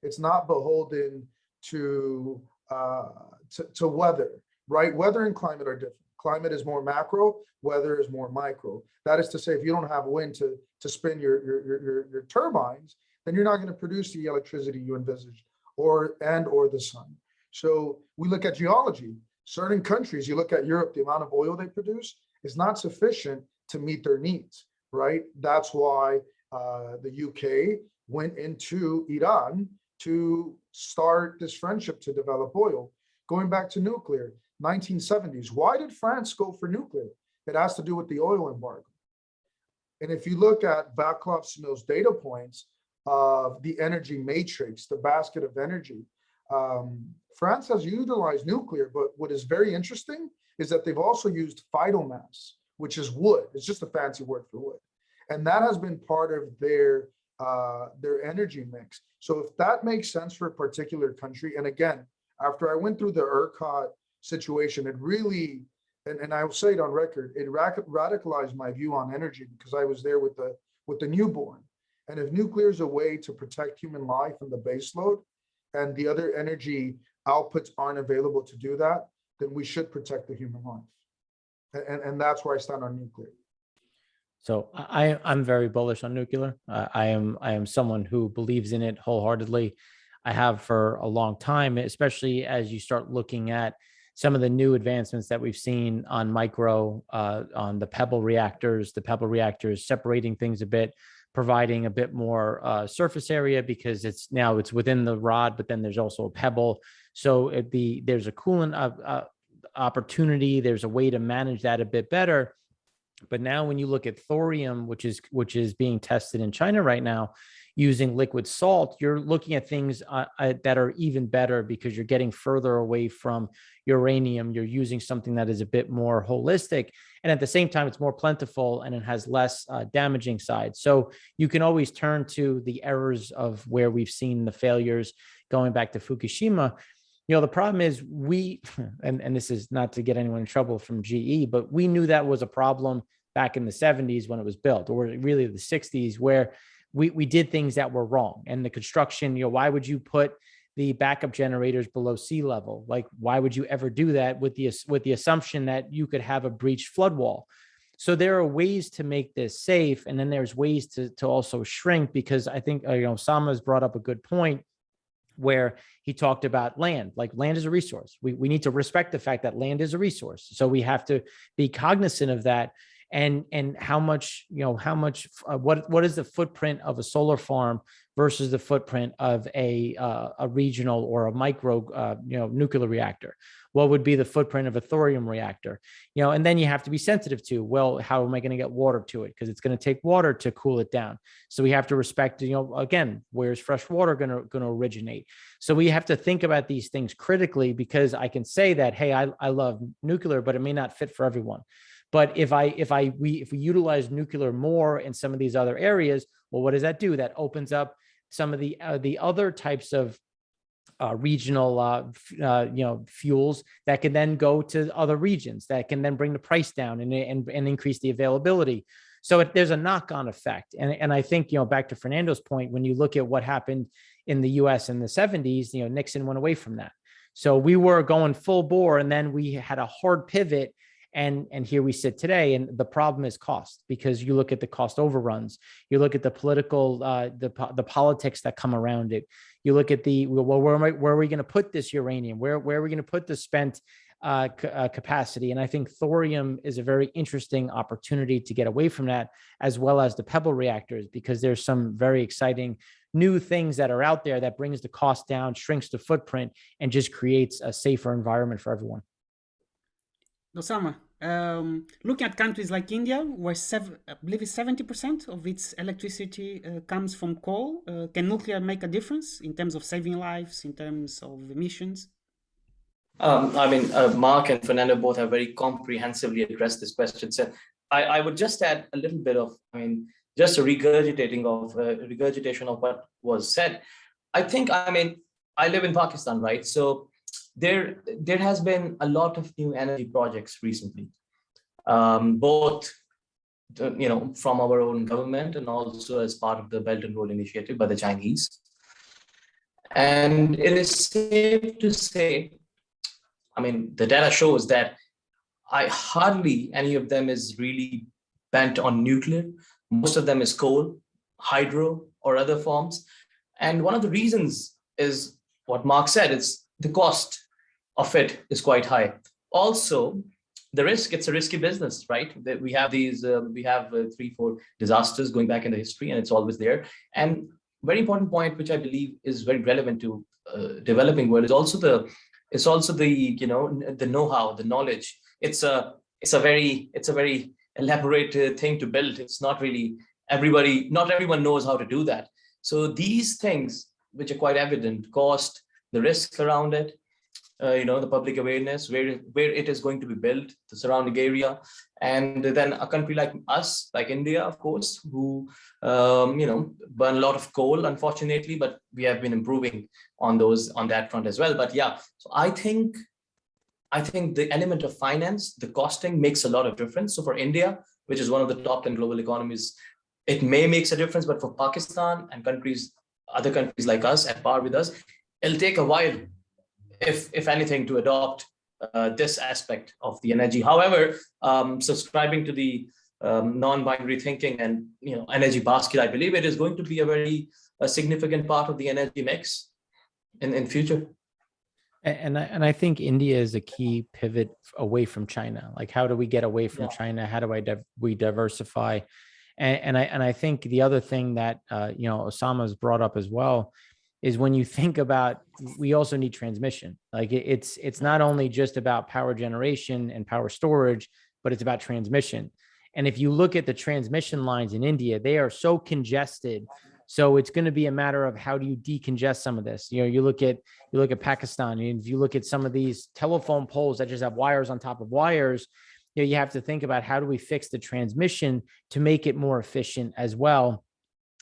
[SPEAKER 3] It's not beholden to weather, right? Weather and climate are different. Climate is more macro, weather is more micro. That is to say, if you don't have wind to spin your turbines, then you're not going to produce the electricity you envisaged, or the sun. So we look at geology. Certain countries, you look at Europe, the amount of oil they produce is not sufficient to meet their needs, right? That's why the UK went into Iran to start this friendship to develop oil. Going back to nuclear, 1970s. Why did France go for nuclear? It has to do with the oil embargo. And if you look at Vaclav-Smil's data points of the energy matrix, the basket of energy, France has utilized nuclear, but what is very interesting is that they've also used phytomass, which is wood. It's just a fancy word for wood. And that has been part of their energy mix. So if that makes sense for a particular country, and again, after I went through the ERCOT situation, it really, and I will say it on record, it radicalized my view on energy, because I was there with the newborn. And if nuclear is a way to protect human life and the base load, and the other energy outputs aren't available to do that, then we should protect the human life. And that's where I stand on nuclear.
[SPEAKER 2] So I'm very bullish on nuclear. I am someone who believes in it wholeheartedly. I have for a long time, especially as you start looking at some of the new advancements that we've seen on on the pebble reactors separating things a bit, providing a bit more surface area, because it's within the rod, but then there's also a pebble. So there's a coolant opportunity. There's a way to manage that a bit better. But now when you look at thorium, which is being tested in China right now, using liquid salt, you're looking at things that are even better, because you're getting further away from uranium. You're using something that is a bit more holistic, and at the same time, it's more plentiful and it has less damaging sides. So you can always turn to the errors of where we've seen the failures, going back to Fukushima. The problem is and this is not to get anyone in trouble from GE, but we knew that was a problem back in the 70s when it was built, or really the 60s, where we did things that were wrong. And the construction, why would you put the backup generators below sea level? Like, why would you ever do that with the assumption that you could have a breached flood wall? So there are ways to make this safe. And then there's ways to also shrink, because I think, Osama has brought up a good point where he talked about land. Like, land is a resource. We need to respect the fact that land is a resource. So we have to be cognizant of that. and how much, what is the footprint of a solar farm versus the footprint of a regional or a micro, nuclear reactor? What would be the footprint of a thorium reactor? And then you have to be sensitive to, well, how am I going to get water to it? Because it's going to take water to cool it down. So we have to respect, again, where's fresh water going to originate? So we have to think about these things critically, because I can say that, hey, I love nuclear, but it may not fit for everyone. But if we utilize nuclear more in some of these other areas, well, what does that do? That opens up some of the other types of regional fuels that can then go to other regions, that can then bring the price down and increase the availability. So there's a knock-on effect. And I think, back to Fernando's point, when you look at what happened in the US in the 70s, Nixon went away from that. So we were going full bore, and then we had a hard pivot. And here we sit today, and the problem is cost, because you look at the cost overruns, you look at the political, the politics that come around it. You look at where are we going to put this uranium? Where are we going to put the spent capacity? And I think thorium is a very interesting opportunity to get away from that, as well as the pebble reactors, because there's some very exciting new things that are out there that brings the cost down, shrinks the footprint, and just creates a safer environment for everyone.
[SPEAKER 1] Osama, looking at countries like India, where I believe 70% of its electricity comes from coal, can nuclear make a difference in terms of saving lives, in terms of emissions?
[SPEAKER 4] Mark and Fernando both have very comprehensively addressed this question. So I would just add a little bit of, just a regurgitation of what was said. I think, I live in Pakistan, right? So there has been a lot of new energy projects recently, both from our own government and also as part of the Belt and Road Initiative by the Chinese. And it is safe to say, the data shows that hardly any of them is really bent on nuclear. Most of them is coal, hydro, or other forms. And one of the reasons is what Mark said, it's the cost of it is quite high. Also, the risk, it's a risky business, right? That we have 3-4 disasters going back in the history, and it's always there. And very important point, which I believe is very relevant to developing world, is also the know-how, the knowledge. It's a very elaborate thing to build. It's not really not everyone knows how to do that. So these things, which are quite evident, cost, the risk around it, the public awareness, where it is going to be built, the surrounding area, and then a country like us, like India, of course, who burn a lot of coal, unfortunately, but we have been improving on that front as well. But yeah, so I think the element of finance, the costing, makes a lot of difference. So for India, which is one of the top 10 global economies, it may make a difference, but for Pakistan and other countries like us, at par with us, it'll take a while, if anything, to adopt this aspect of the energy. However, subscribing to the non-binary thinking and energy basket, I believe it is going to be a significant part of the energy mix in future.
[SPEAKER 2] And I think India is a key pivot away from China. Like, how do we get away from China? How do we diversify? And I think the other thing that Osama's brought up as well is, when you think about, we also need transmission. Like, it's not only just about power generation and power storage, but it's about transmission. And if you look at the transmission lines in India, they are so congested. So it's going to be a matter of, how do you decongest some of this? You look at Pakistan, and if you look at some of these telephone poles that just have wires on top of wires, you have to think about, how do we fix the transmission to make it more efficient as well.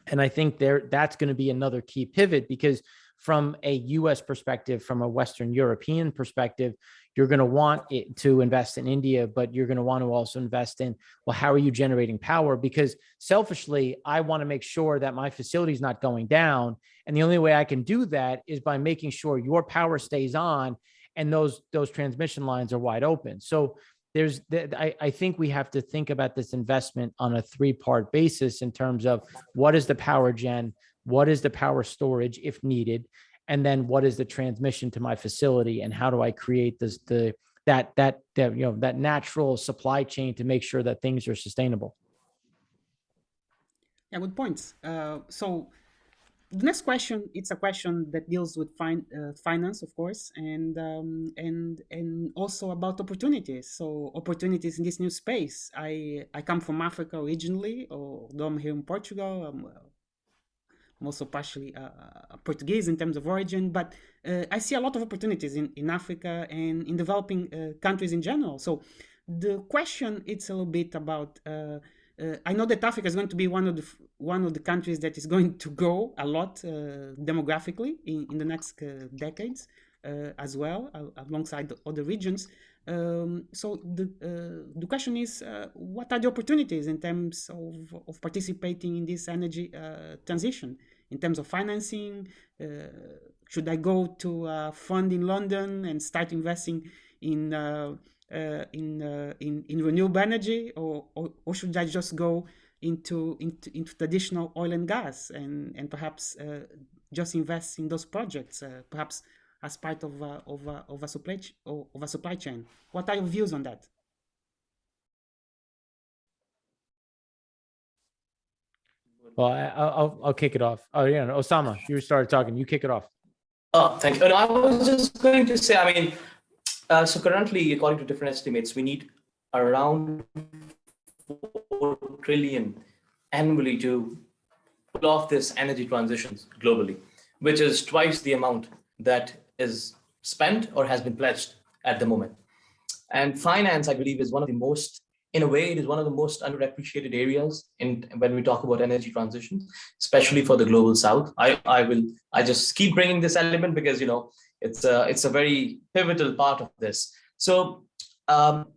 [SPEAKER 2] And I think that's going to be another key pivot, because from a US perspective, from a Western European perspective, you're going to want it to invest in India, but you're going to want to also invest in, well, how are you generating power? Because selfishly, I want to make sure that my facility is not going down. And the only way I can do that is by making sure your power stays on and those transmission lines are wide open. So I think we have to think about this investment on a 3-part basis, in terms of, what is the power gen, what is the power storage if needed, and then what is the transmission to my facility, and how do I create that that natural supply chain to make sure that things are sustainable.
[SPEAKER 1] Yeah, good points. So the next question, it's a question that deals with finance, of course, and also about opportunities. So opportunities in this new space. I come from Africa originally, although I'm here in Portugal. I'm also partially Portuguese in terms of origin, but I see a lot of opportunities in Africa and in developing countries in general. So the question, it's a little bit about. I know that Africa is going to be one of the countries that is going to grow a lot demographically in the next decades as well, alongside the other regions. So the question is, what are the opportunities in terms of participating in this energy transition? In terms of financing, should I go to a fund in London and start investing in renewable energy, or should I just go into traditional oil and gas and perhaps just invest in those projects, perhaps as part of a supply chain? What are your views on that?
[SPEAKER 2] Well, I'll kick it off. Oh yeah, Osama, you started talking. You kick it off.
[SPEAKER 4] Oh, thank you. No, I was just going to say, I mean, so currently, according to different estimates, we need around 4 trillion annually to pull off this energy transitions globally, which is twice the amount that is spent or has been pledged at the moment. And finance, I believe, is one of the most, in a way, it is one of the most underappreciated areas when we talk about energy transitions, especially for the global south. I just keep bringing this element because it's a very pivotal part of this. So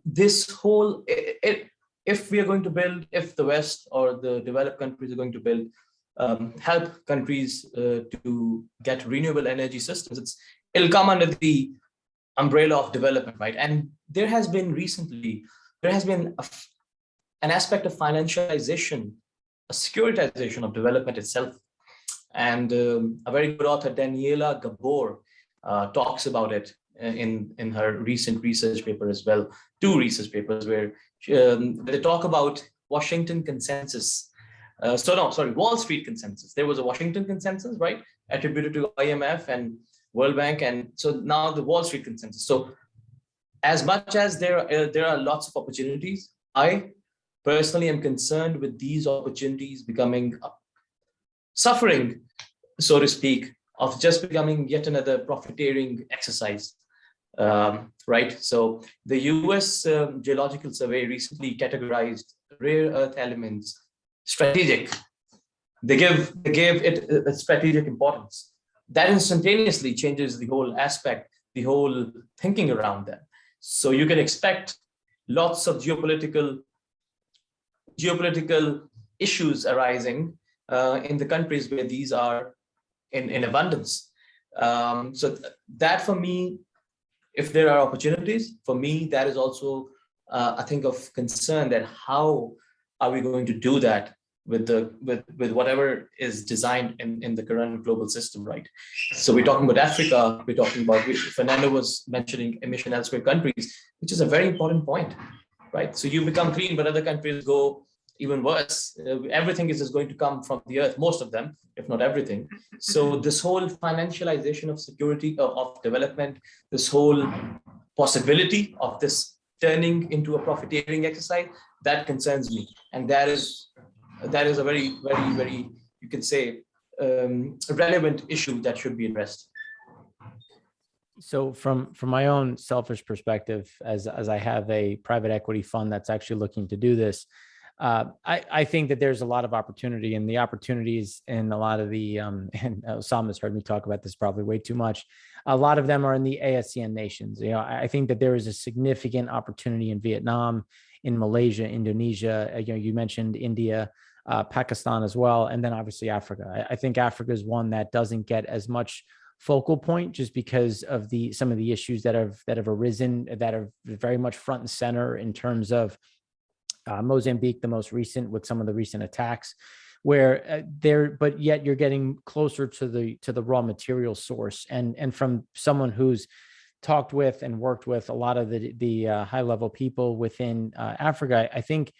[SPEAKER 4] this whole, if we are going to build, if the West or the developed countries are going to build, help countries to get renewable energy systems, it'll come under the umbrella of development, right? And there has been an aspect of financialization, a securitization of development itself. And a very good author, Daniela Gabor, talks about it in her recent research paper as well, 2 research papers where they talk about Washington consensus. Wall Street consensus. There was a Washington consensus, right, attributed to IMF and World Bank, and so now the Wall Street consensus. So as much as there are lots of opportunities, I personally am concerned with these opportunities becoming suffering, so to speak, of just becoming yet another profiteering exercise, right? So the US Geological Survey recently categorized rare earth elements strategic. They gave it a strategic importance. That instantaneously changes the whole aspect, the whole thinking around them. So you can expect lots of geopolitical issues arising in the countries where these are in abundance. So that, for me, if there are opportunities, for me, that is also I think of concern, that how are we going to do that with whatever is designed in the current global system, right? So we're talking about Africa, we're talking about, Fernando was mentioning emission elsewhere countries, which is a very important point, right? So you become clean, but other countries go even worse. Everything is just going to come from the earth, most of them, if not everything. So this whole financialization of security, of development, this whole possibility of this turning into a profiteering exercise, that concerns me. And that is a very, very, very, you can say, relevant issue that should be addressed.
[SPEAKER 2] So from my own selfish perspective, as I have a private equity fund that's actually looking to do this, I think that there's a lot of opportunity, and the opportunities in a lot of the, and Osama's heard me talk about this probably way too much. A lot of them are in the ASEAN nations. I think that there is a significant opportunity in Vietnam, in Malaysia, Indonesia. You mentioned India, Pakistan as well, and then obviously Africa. I think Africa is one that doesn't get as much focal point just because of some of the issues that have arisen, that are very much front and center in terms of Mozambique, the most recent, with some of the recent attacks, where but yet you're getting closer to the raw material source. And from someone who's talked with and worked with a lot of the high level people within Africa, I think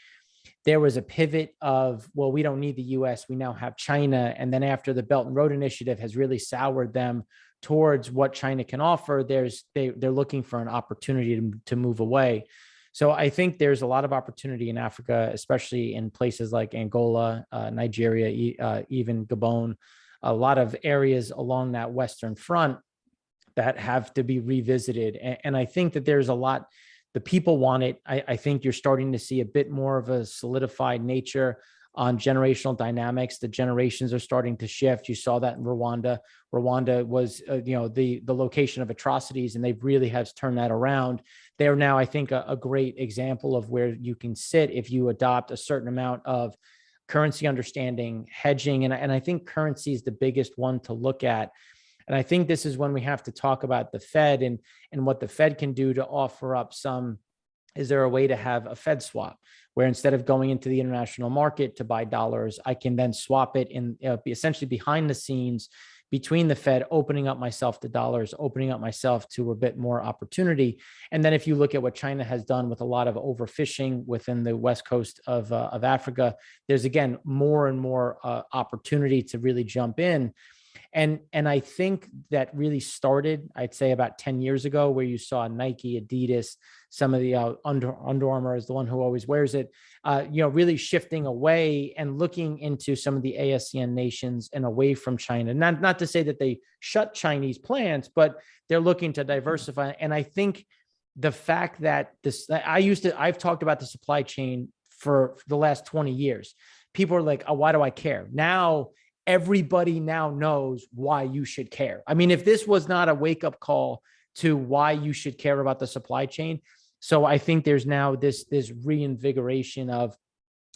[SPEAKER 2] there was a pivot of, well, we don't need the US, we now have China. And then after the Belt and Road Initiative has really soured them towards what China can offer, they're looking for an opportunity to move away. So I think there's a lot of opportunity in Africa, especially in places like Angola, Nigeria, even Gabon, a lot of areas along that Western front that have to be revisited. And I think that there's a lot, the people want it. I think you're starting to see a bit more of a solidified nature on generational dynamics. The generations are starting to shift. You saw that in Rwanda. Rwanda was, the location of atrocities, and they really has turned that around. They're now, I think, a great example of where you can sit if you adopt a certain amount of currency understanding, hedging. And I think currency is the biggest one to look at. And I think this is when we have to talk about the Fed and what the Fed can do to offer up some. Is there a way to have a Fed swap where instead of going into the international market to buy dollars, I can then swap it in, be essentially behind the scenes between the Fed, opening up myself to dollars, opening up myself to a bit more opportunity. And then if you look at what China has done with a lot of overfishing within the west coast of Africa, there's again more and more opportunity to really jump in. And I think that really started, I'd say, about 10 years ago, where you saw Nike, Adidas, some of the Under Armour is the one who always wears it, really shifting away and looking into some of the ASEAN nations and away from China. Not to say that they shut Chinese plants, but they're looking to diversify. And I think the fact that I've talked about the supply chain for the last 20 years. People are like, oh, why do I care? Now, everybody now knows why you should care. I mean, if this was not a wake-up call to why you should care about the supply chain. So I think there's now this reinvigoration of,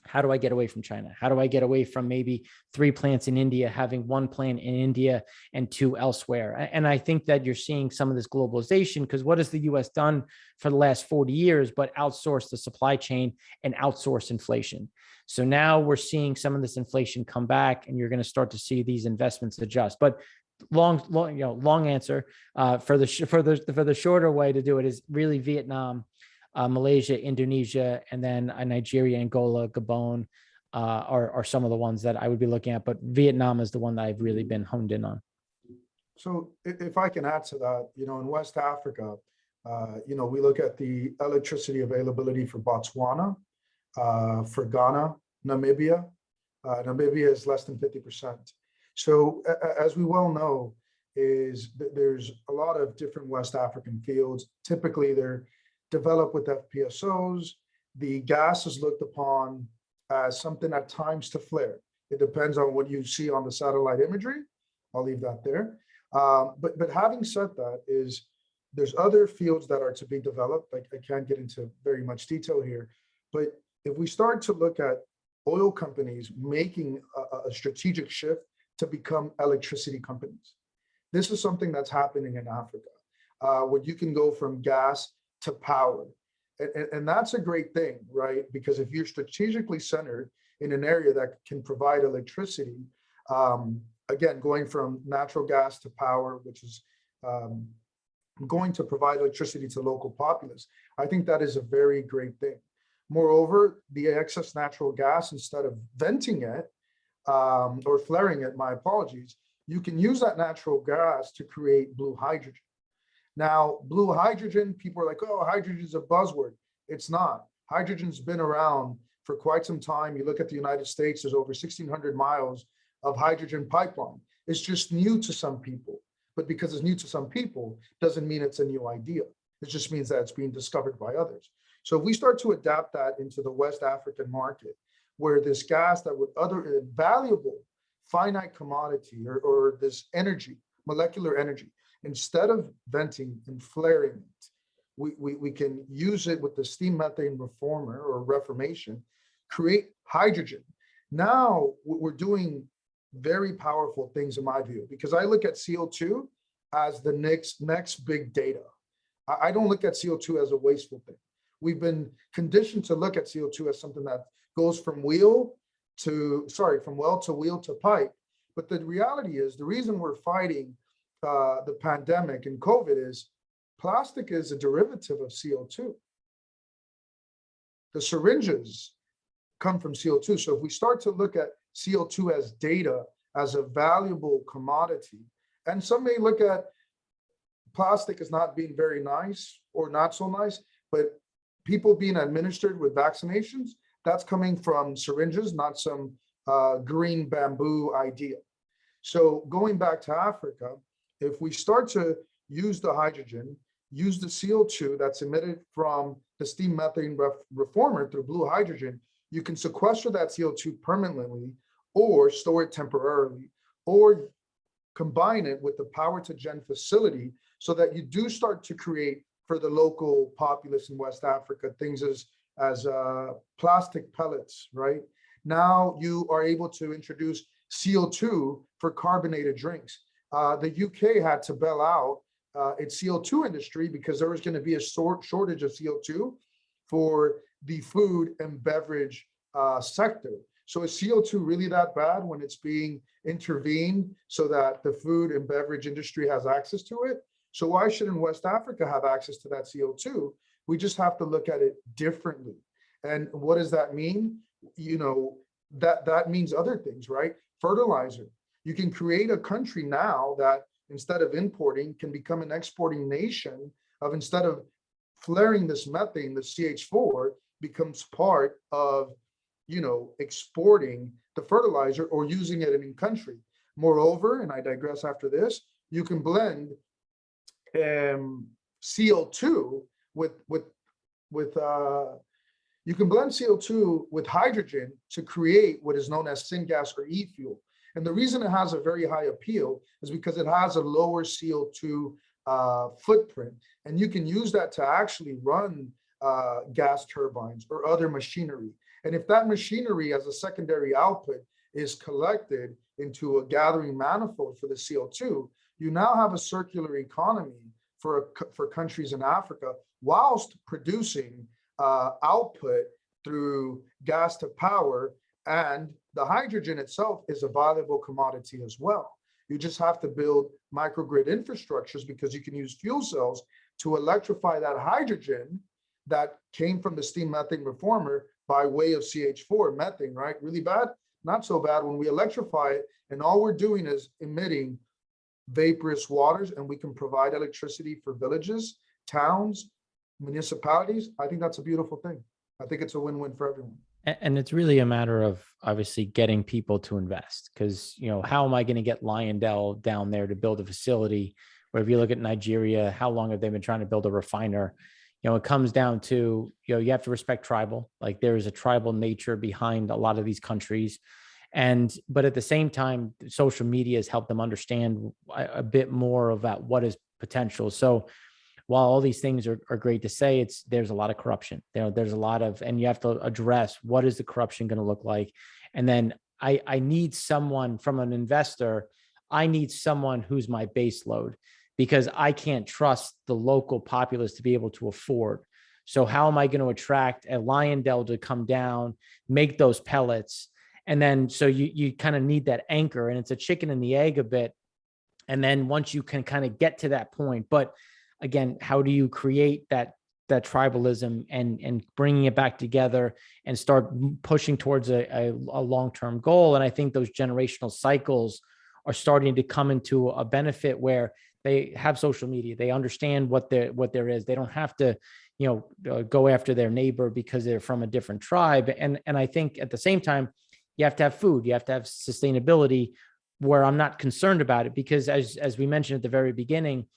[SPEAKER 2] how do I get away from China? How do I get away from maybe 3 plants in India, having 1 plant in India and 2 elsewhere? And I think that you're seeing some of this globalization, because what has the US done for the last 40 years but outsource the supply chain and outsource inflation? So now we're seeing some of this inflation come back, and you're going to start to see these investments adjust. But long answer for the shorter way to do it is really Vietnam, Malaysia, Indonesia, and then Nigeria, Angola, Gabon are some of the ones that I would be looking at. But Vietnam is the one that I've really been honed in on.
[SPEAKER 3] So if I can add to that, in West Africa, we look at the electricity availability for Botswana, for Ghana, Namibia. Namibia is less than 50%. So as we well know, is that there's a lot of different West African fields. Typically, they're developed with FPSOs. The gas is looked upon as something at times to flare. It depends on what you see on the satellite imagery. I'll leave that there. But having said that, there's other fields that are to be developed. I can't get into very much detail here, but if we start to look at oil companies making a strategic shift to become electricity companies, this is something that's happening in Africa, where you can go from gas to power. And that's a great thing, right? Because if you're strategically centered in an area that can provide electricity, again, going from natural gas to power, which is going to provide electricity to local populace, I think that is a very great thing. Moreover, the excess natural gas, instead of venting it or flaring it, my apologies, you can use that natural gas to create blue hydrogen. Now, blue hydrogen, people are like, oh, hydrogen is a buzzword. It's not. Hydrogen's been around for quite some time. You look at the United States, there's over 1,600 miles of hydrogen pipeline. It's just new to some people. But because it's new to some people, doesn't mean it's a new idea. It just means that it's being discovered by others. So if we start to adapt that into the West African market, where this gas that would other valuable finite commodity or this energy, molecular energy, instead of venting and flaring it, we can use it with the steam methane reformer or reformation, create hydrogen. Now we're doing very powerful things in my view, because I look at CO2 as the next big data. I don't look at CO2 as a wasteful thing. We've been conditioned to look at CO2 as something that goes from well to wheel to pipe. But the reality is, the reason we're fighting the pandemic and COVID is plastic is a derivative of CO2. The syringes come from CO2. So if we start to look at CO2 as data, as a valuable commodity, and some may look at plastic as not being very nice or not so nice, but people being administered with vaccinations, that's coming from syringes, not some green bamboo idea. So going back to Africa, if we start to use the hydrogen, use the CO2 that's emitted from the steam methane reformer through blue hydrogen, you can sequester that CO2 permanently or store it temporarily, or combine it with the power to gen facility so that you do start to create for the local populace in West Africa things as plastic pellets, right? Now you are able to introduce CO2 for carbonated drinks. The UK had to bail out its CO2 industry because there was going to be a shortage of CO2 for the food and beverage sector. So is CO2 really that bad when it's being intervened so that the food and beverage industry has access to it? So why shouldn't West Africa have access to that CO2? We just have to look at it differently. And what does that mean? You know, that means other things, right? Fertilizer. You can create a country now that instead of importing can become an exporting nation of, instead of flaring this methane, the CH4 becomes part of, you know, exporting the fertilizer or using it in country. Moreover, and I digress after this, you can blend CO2 you can blend CO2 with hydrogen to create what is known as syngas or e-fuel. And the reason it has a very high appeal is because it has a lower CO2 footprint. And you can use that to actually run gas turbines or other machinery. And if that machinery as a secondary output is collected into a gathering manifold for the CO2, you now have a circular economy for countries in Africa whilst producing output through gas to power, and the hydrogen itself is a valuable commodity as well. You just have to build microgrid infrastructures because you can use fuel cells to electrify that hydrogen that came from the steam methane reformer by way of CH4 methane, right? Really bad? Not so bad when we electrify it, and all we're doing is emitting vaporous waters, and we can provide electricity for villages, towns, municipalities. I think that's a beautiful thing. I think it's a win-win for everyone.
[SPEAKER 2] And it's really a matter of obviously getting people to invest, because, you know, how am I going to get Lyondell down there to build a facility where, if you look at Nigeria, how long have they been trying to build a refiner? You know, it comes down to, you know, you have to respect tribal, like there is a tribal nature behind a lot of these countries. But at the same time, social media has helped them understand a bit more about what is potential. So while all these things are great to say, there's a lot of corruption. There's a lot of, and you have to address what is the corruption going to look like. And then I need someone from an investor. I need someone who's my base load, because I can't trust the local populace to be able to afford. So how am I going to attract a Lyondell to come down, make those pellets? And then, so you kind of need that anchor, and it's a chicken and the egg a bit. And then once you can kind of get to that point, but again, how do you create that tribalism and bringing it back together and start pushing towards a long-term goal? And I think those generational cycles are starting to come into a benefit where they have social media. They understand what there is. They don't have to, you know, go after their neighbor because they're from a different tribe. And I think at the same time, you have to have food. You have to have sustainability, where I'm not concerned about it, because as we mentioned at the very beginning,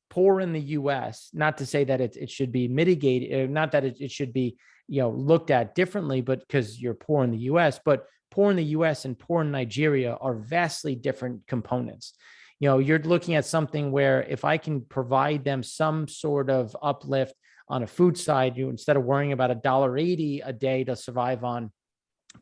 [SPEAKER 2] poor in the US, not to say that it should be mitigated, not that it should be, you know, looked at differently, but because you're poor in the US, but poor in the US and poor in Nigeria are vastly different components. You know, you're looking at something where if I can provide them some sort of uplift on a food side, instead of worrying about $1.80 a day to survive on,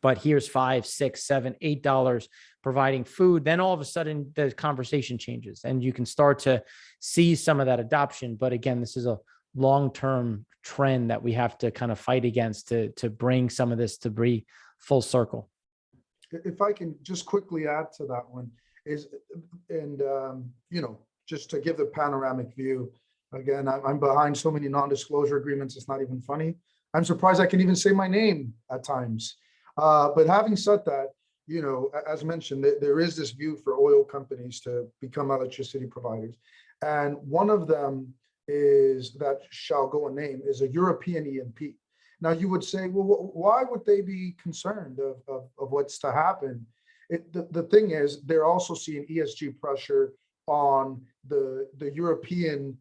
[SPEAKER 2] but here's $5, $6, $7, $8 providing food, then all of a sudden the conversation changes and you can start to see some of that adoption. But again, this is a long-term trend that we have to kind of fight against to bring some of this to be full circle.
[SPEAKER 3] If I can just quickly add to that one, you know, just to give the panoramic view, Again, I'm behind so many non-disclosure agreements, it's not even funny. I'm surprised I can even say my name at times. But having said that, as mentioned, there is this view for oil companies to become electricity providers. And one of them is that shall go unnamed is a European E&P. Now you would say, well, why would they be concerned of what's to happen? The thing is, they're also seeing ESG pressure on the European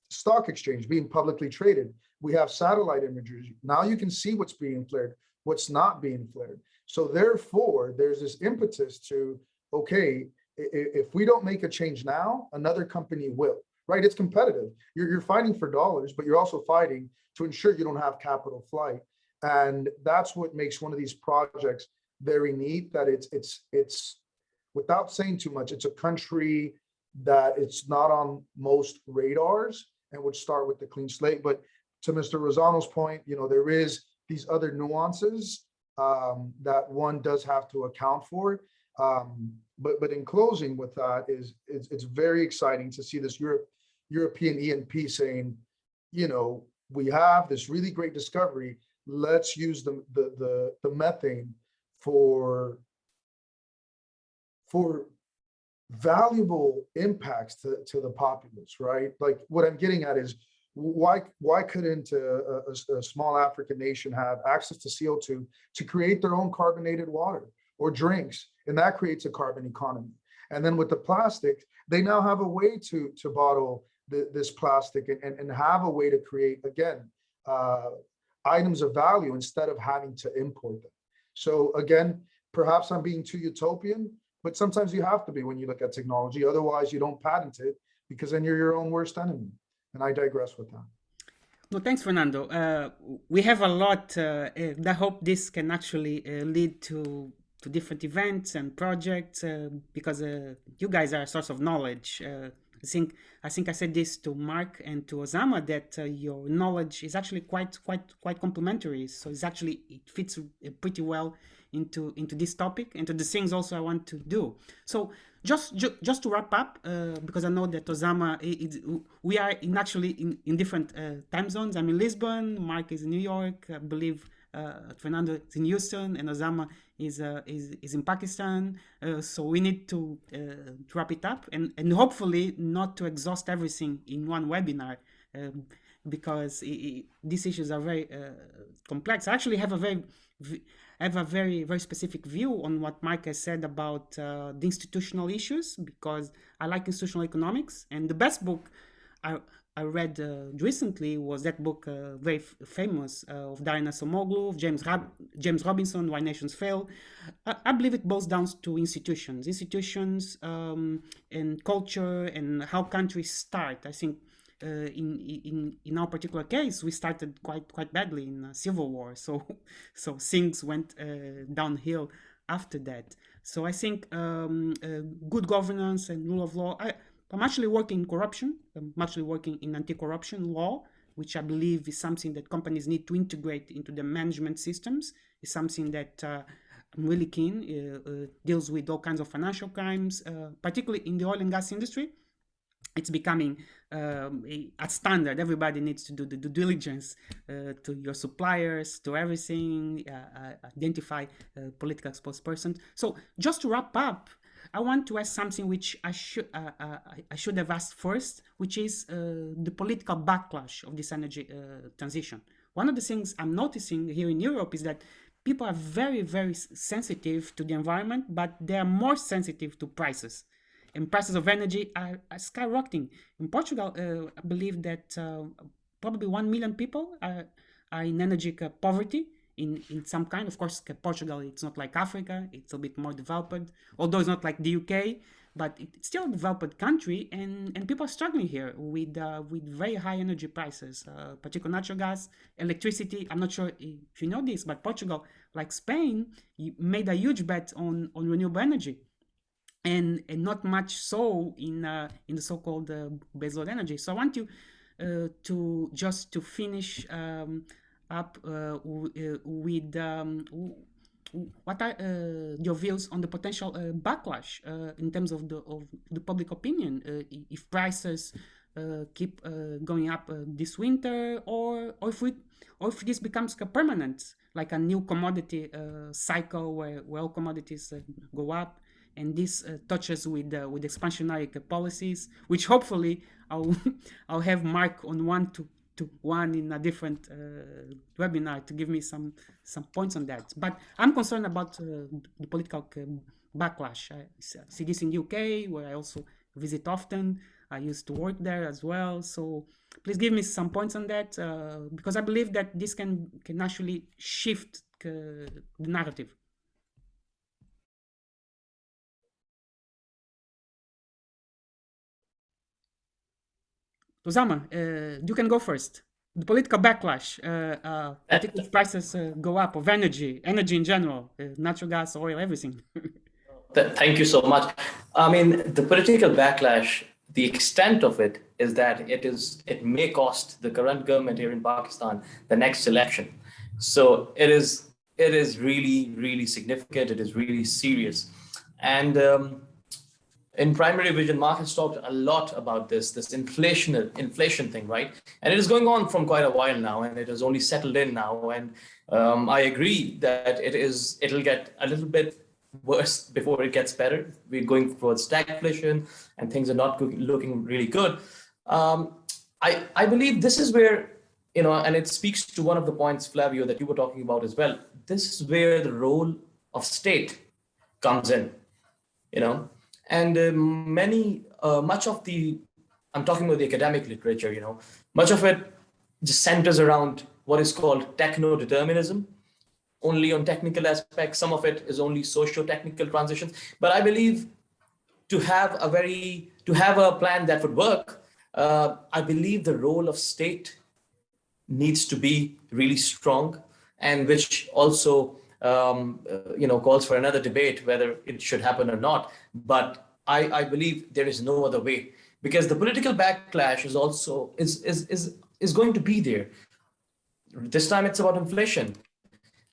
[SPEAKER 3] stock exchange being publicly traded. We have satellite imagery. Now you can see what's being flared, what's not being flared. So therefore, there's this impetus to, okay, if we don't make a change now, another company will, right? It's competitive. You're fighting for dollars, but you're also fighting to ensure you don't have capital flight. And that's what makes one of these projects very neat, that it's without saying too much, it's a country that it's not on most radars and would start with the clean slate. But to Mr. Rossano's point, there is these other nuances that one does have to account for. But in closing with that it's very exciting to see this European E&P saying, we have this really great discovery. Let's use the methane for valuable impacts to the populace, right? Like what I'm getting at is why couldn't a small African nation have access to CO2 to create their own carbonated water or drinks, and that creates a carbon economy. And then with the plastic, they now have a way to bottle this plastic and have a way to create, again, items of value instead of having to import them. So again, perhaps I'm being too utopian, but sometimes you have to be when you look at technology. Otherwise, you don't patent it because then you're your own worst enemy. And I digress with that.
[SPEAKER 1] No, thanks, Fernando. We have a lot. I hope this can actually lead to different events and projects because you guys are a source of knowledge. I think I said this to Mark and to Osama that your knowledge is actually quite complementary. So it fits pretty well into this topic and to the things also I want to do. So just to wrap up, because I know that Osama, we are in different time zones. I'm in Lisbon, Mark is in New York, I believe Fernando is in Houston, and Osama is in Pakistan. So we need to wrap it up and hopefully not to exhaust everything in one webinar, because these issues are very complex. I actually have a very specific view on what Mark has said about the institutional issues, because I like institutional economics, and the best book I read recently was that book, very famous, of Darren Acemoglu, of James Robinson, Why Nations Fail. I believe it boils down to institutions, and culture and how countries start. I think in our particular case, we started quite badly in civil war, so things went downhill after that. So I think good governance and rule of law. I'm actually working in corruption. I'm actually working in anti-corruption law, which I believe is something that companies need to integrate into the management systems. It's something that I'm really keen, deals with all kinds of financial crimes, particularly in the oil and gas industry. It's becoming a standard. Everybody needs to do the due diligence to your suppliers, to everything, identify political exposed persons. So just to wrap up, I want to ask something which I should have asked first, which is the political backlash of this energy transition. One of the things I'm noticing here in Europe is that people are very sensitive to the environment, but they are more sensitive to prices. And prices of energy are skyrocketing. In Portugal, I believe that probably 1 million people are in energy poverty in some kind. Of course, Portugal, it's not like Africa, it's a bit more developed, although it's not like the UK, but it's still a developed country, and people are struggling here with very high energy prices, particularly natural gas, electricity. I'm not sure if you know this, but Portugal, like Spain, made a huge bet on renewable energy. And not much so in the so-called baseload energy. So I want you to finish up with what are your views on the potential backlash in terms of the public opinion if prices keep going up this winter, or if this becomes permanent, like a new commodity cycle where all commodities go up, and this touches with expansionary policies, which hopefully I'll I'll have Mark on one in a different webinar to give me some points on that. But I'm concerned about the political backlash. I see this in UK, where I also visit often. I used to work there as well. So please give me some points on that, because I believe that this can actually shift the narrative. Osama, you can go first. The political backlash, particularly if prices go up of energy in general, natural gas, oil, everything.
[SPEAKER 4] Thank you so much. I mean, the political backlash, the extent of it is that it may cost the current government here in Pakistan the next election. So it is really significant. It is really serious. And in primary vision, Mark has talked a lot about this inflation thing, right? And it is going on from quite a while now, and it has only settled in now. And I agree that it'll get a little bit worse before it gets better. We're going towards stagflation, and things are not looking really good. I believe this is where, and it speaks to one of the points, Flavio, that you were talking about as well. This is where the role of state comes in, and much of I'm talking about the academic literature, much of it just centers around what is called techno-determinism, only on technical aspects. Some of it is only socio-technical transitions. But I believe to have a plan that would work, I believe the role of state needs to be really strong, and which also calls for another debate whether it should happen or not. But I believe there is no other way, because the political backlash is also is going to be there. This time it's about inflation.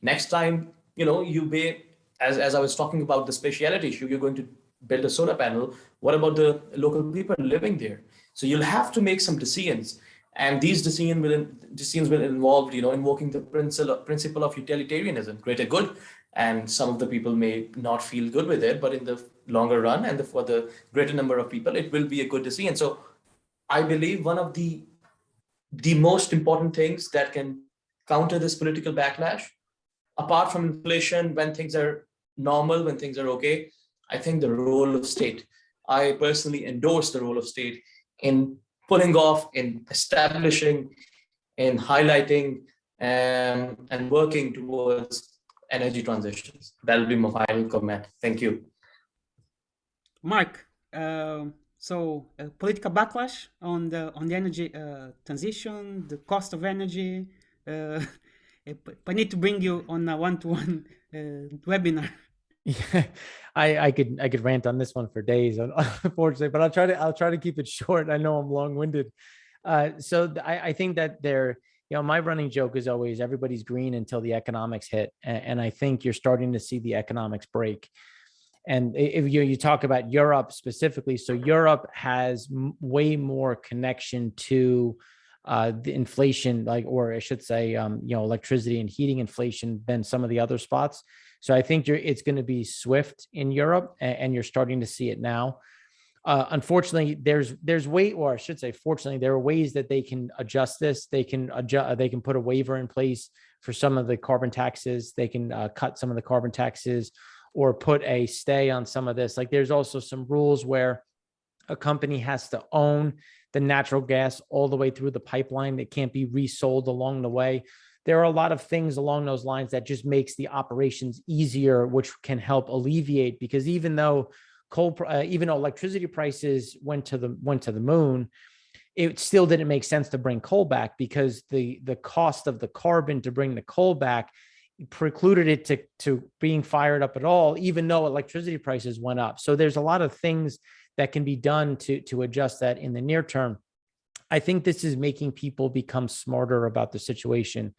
[SPEAKER 4] Next time, you may, as I was talking about the speciality issue, you're going to build a solar panel. What about the local people living there? So you'll have to make some decisions. And these decisions will involve, invoking the principle of utilitarianism, greater good. And some of the people may not feel good with it, but in the longer run and for the greater number of people, it will be a good decision. So I believe one of the most important things that can counter this political backlash, apart from inflation, when things are normal, when things are okay, I think the role of state. I personally endorse the role of state in pulling off, in establishing, in highlighting, and working towards energy transitions. That'll be my final comment. Thank you.
[SPEAKER 1] Mark, political backlash on the energy transition, the cost of energy. I need to bring you on a one-to-one webinar.
[SPEAKER 2] Yeah, I could rant on this one for days, unfortunately, but I'll try to keep it short. I know I'm long-winded. So I think that my running joke is always everybody's green until the economics hit, and I think you're starting to see the economics break. And if you talk about Europe specifically, so Europe has way more connection to the inflation, or I should say, electricity and heating inflation than some of the other spots. So I think it's going to be swift in Europe, and you're starting to see it now. Unfortunately, there's or I should say, fortunately, there are ways that they can adjust this. They can put a waiver in place for some of the carbon taxes. They can cut some of the carbon taxes, or put a stay on some of this. Like, there's also some rules where a company has to own the natural gas all the way through the pipeline. It can't be resold along the way. There are a lot of things along those lines that just makes the operations easier, which can help alleviate, because even though electricity prices went to the moon, it still didn't make sense to bring coal back, because the cost of the carbon to bring the coal back precluded it to being fired up at all, even though electricity prices went up. So there's a lot of things that can be done to adjust that in the near term. I think this is making people become smarter about the situation,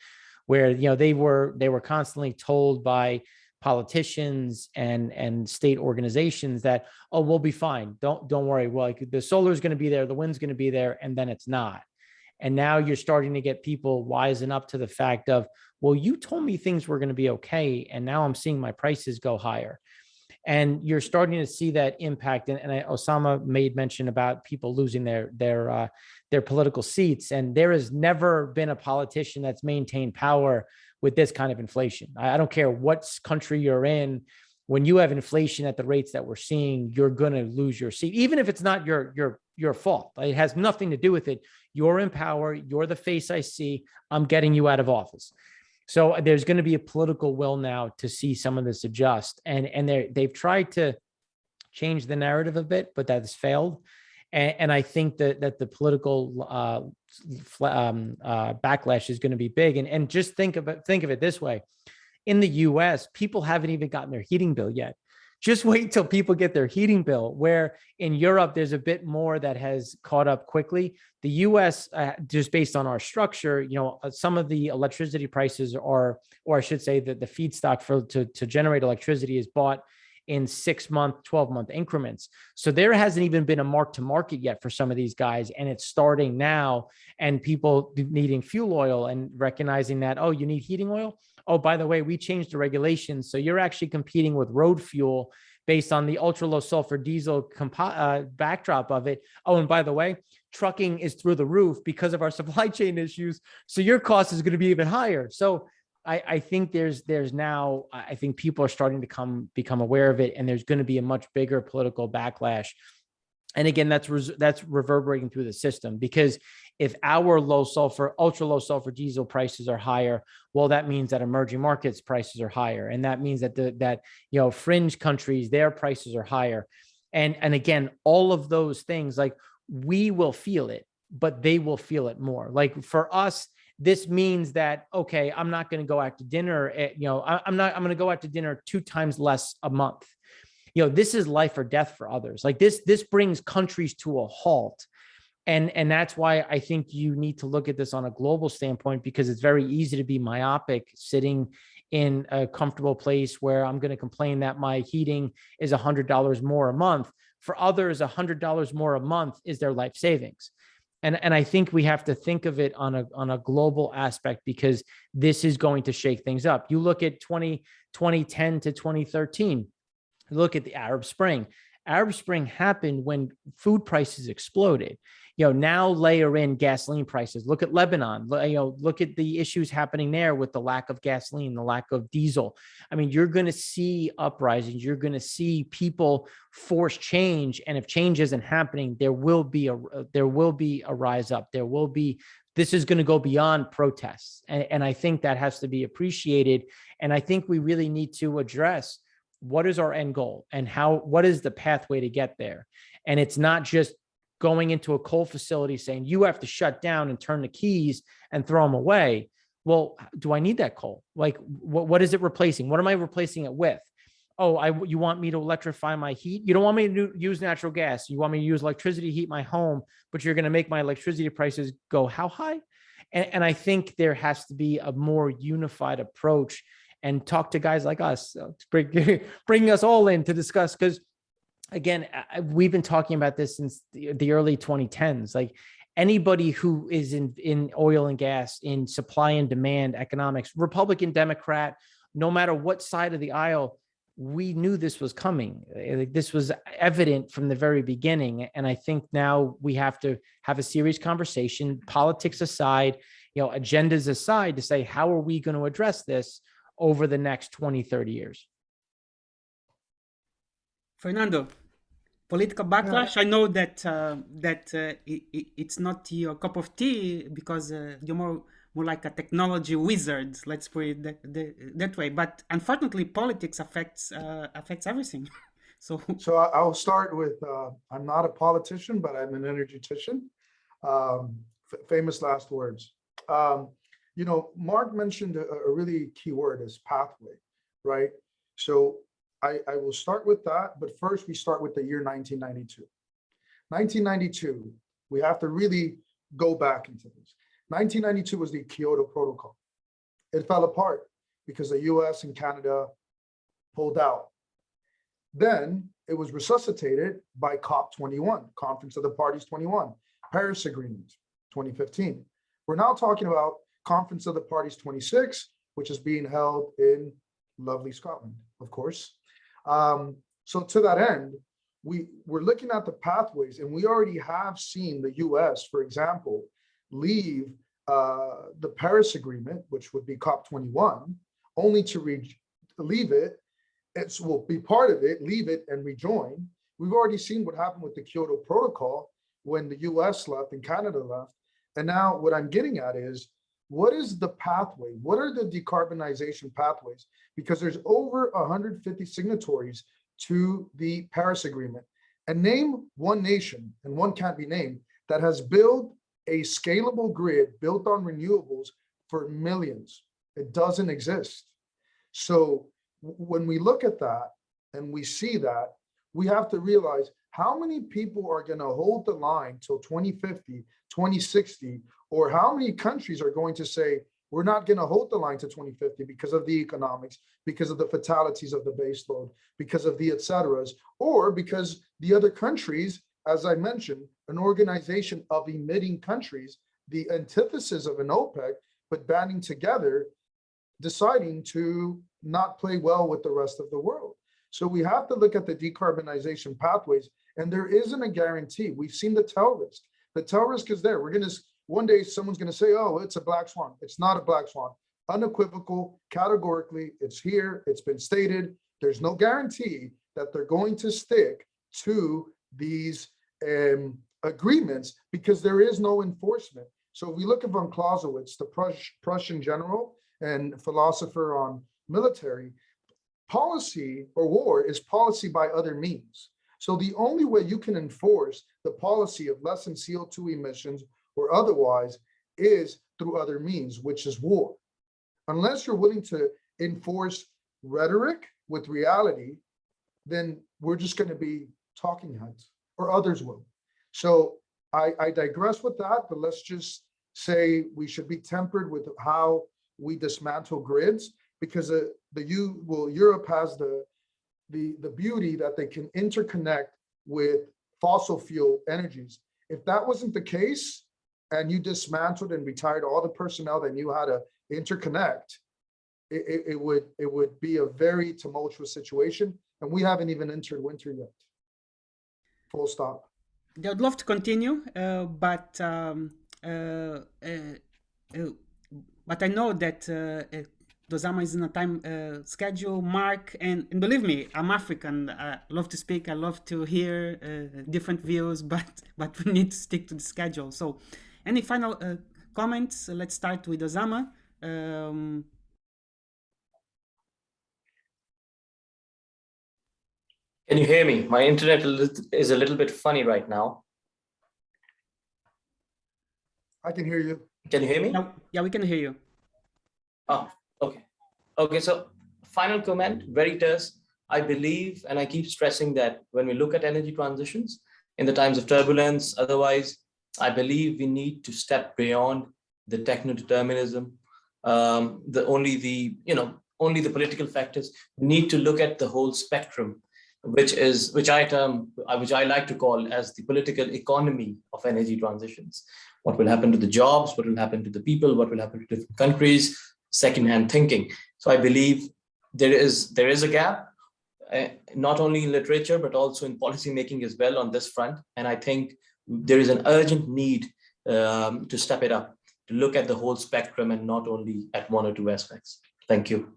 [SPEAKER 2] where they were constantly told by politicians and state organizations that, oh, we'll be fine. Don't worry. Well, like the solar is going to be there, the wind's going to be there, and then it's not. And now you're starting to get people wising up to the fact of, well, you told me things were going to be okay, and now I'm seeing my prices go higher. And you're starting to see that impact. And Osama made mention about people losing their political seats. And there has never been a politician that's maintained power with this kind of inflation. I don't care what country you're in. When you have inflation at the rates that we're seeing, you're going to lose your seat, even if it's not your fault. It has nothing to do with it. You're in power. You're the face I see. I'm getting you out of office. So there's going to be a political will now to see some of this adjust. And they've tried to change the narrative a bit, but that has failed. And I think that the political backlash is going to be big. And just think of it this way. In the US, people haven't even gotten their heating bill yet. Just wait till people get their heating bill, where in Europe, there's a bit more that has caught up quickly. The US, just based on our structure, some of the electricity prices are, or I should say that the feedstock to generate electricity is bought in 6-month, 12-month increments. So there hasn't even been a mark to market yet for some of these guys. And it's starting now, and people needing fuel oil and recognizing that, oh, you need heating oil? Oh, by the way, we changed the regulations. So you're actually competing with road fuel based on the ultra low sulfur diesel backdrop of it. Oh, and by the way, trucking is through the roof because of our supply chain issues. So your cost is going to be even higher. So I think there's now, I think people are starting to become aware of it, and there's going to be a much bigger political backlash. And again, that's reverberating through the system, because if our ultra low sulfur diesel prices are higher, well, that means that emerging markets prices are higher. And that means that fringe countries, their prices are higher. And again, all of those things, like, we will feel it, but they will feel it more. Like for us, this means that, okay, I'm not going to go out to dinner. I'm going to go out to dinner 2 times less a month. This is life or death for others. Like this brings countries to a halt. And that's why I think you need to look at this on a global standpoint, because it's very easy to be myopic sitting in a comfortable place where I'm going to complain that my heating is $100 more a month. For others, $100 more a month is their life savings. And I think we have to think of it on a global aspect, because this is going to shake things up. You look at 2010 to 2013, look at the Arab Spring. Arab Spring happened when food prices exploded. Now layer in gasoline prices. Look at Lebanon. Look at the issues happening there with the lack of gasoline, the lack of diesel. I mean, you're going to see uprisings. You're going to see people force change, and if change isn't happening, there will be a rise up. This is going to go beyond protests, and I think that has to be appreciated. And I think we really need to address what is our end goal and what is the pathway to get there. And it's not just going into a coal facility saying you have to shut down and turn the keys and throw them away. Well, do I need that coal? Like, what is it replacing? What am I replacing it with? Oh, you want me to electrify my heat? You don't want me to use natural gas. You want me to use electricity to heat my home, but you're going to make my electricity prices go how high? And I think there has to be a more unified approach, and talk to guys like us, bringing us all in to discuss, because again, we've been talking about this since the early 2010s. Like, anybody who is in oil and gas, in supply and demand economics, Republican, Democrat, no matter what side of the aisle, we knew this was coming. This was evident from the very beginning. And I think now we have to have a serious conversation, politics aside, agendas aside, to say, how are we going to address this over the next 20, 30 years?
[SPEAKER 1] Fernando, political backlash. I know that it's not your cup of tea, because you're more like a technology wizard. Let's put it that way. But unfortunately, politics affects everything. So
[SPEAKER 3] I'll start with I'm not a politician, but I'm an energetician. Famous last words. Mark mentioned a really key word is pathway, right? So I will start with that, but first we start with the year 1992. 1992, we have to really go back into this. 1992 was the Kyoto Protocol. It fell apart because the US and Canada pulled out. Then it was resuscitated by COP21, Conference of the Parties 21, Paris Agreement, 2015. We're now talking about Conference of the Parties 26, which is being held in lovely Scotland, of course. So to that end, we're looking at the pathways, and we already have seen the US, for example, leave the Paris Agreement, which would be COP21, only to leave it. It will be part of it, leave it, and rejoin. We've already seen what happened with the Kyoto Protocol when the US left and Canada left. And now what I'm getting at is, what is the pathway? What are the decarbonization pathways? Because there's over 150 signatories to the Paris Agreement. And name one nation, and one can't be named, that has built a scalable grid built on renewables for millions. It doesn't exist. So when we look at that and we see that, we have to realize how many people are going to hold the line till 2050, 2060, or how many countries are going to say, we're not going to hold the line to 2050 because of the economics, because of the fatalities of the baseload, because of the et ceteras, or because the other countries, as I mentioned, an organization of emitting countries, the antithesis of an OPEC, but banding together, deciding to not play well with the rest of the world. So we have to look at the decarbonization pathways, and there isn't a guarantee. We've seen the tail risk. The tail risk is there. One day someone's going to say, oh, it's a black swan. It's not a black swan. Unequivocal, categorically, it's here. It's been stated. There's no guarantee that they're going to stick to these agreements because there is no enforcement. So if we look at von Clausewitz, the Prussian general and philosopher on military, policy or war is policy by other means. So the only way you can enforce the policy of lessen CO2 emissions or otherwise is through other means, which is war. Unless you're willing to enforce rhetoric with reality, then we're just going to be talking heads, or others will. So I digress with that, but let's just say we should be tempered with how we dismantle grids, because Europe has the beauty that they can interconnect with fossil fuel energies. If that wasn't the case, and you dismantled and retired all the personnel that knew how to interconnect, it would be a very tumultuous situation, and we haven't even entered winter yet. Full stop.
[SPEAKER 1] I'd love to continue, but I know that Osama is in a time schedule. Mark, and believe me, I'm African. I love to speak. I love to hear different views, but we need to stick to the schedule. So, any final comments? Let's start with Osama.
[SPEAKER 4] Can you hear me? My internet is a little bit funny right now.
[SPEAKER 3] I can hear you.
[SPEAKER 4] Can you hear me?
[SPEAKER 1] Yeah, we can hear you.
[SPEAKER 4] Oh, okay. Okay, so final comment, Veritas. I believe, and I keep stressing that when we look at energy transitions in the times of turbulence, otherwise, I believe we need to step beyond the techno-determinism, only the political factors. We need to look at the whole spectrum, which I like to call as the political economy of energy transitions. What will happen to the jobs? What will happen to the people? What will happen to different countries? Secondhand thinking. So I believe there is a gap, not only in literature, but also in policy making as well on this front. And I think there is an urgent need to step it up, to look at the whole spectrum and not only at one or two aspects. Thank you.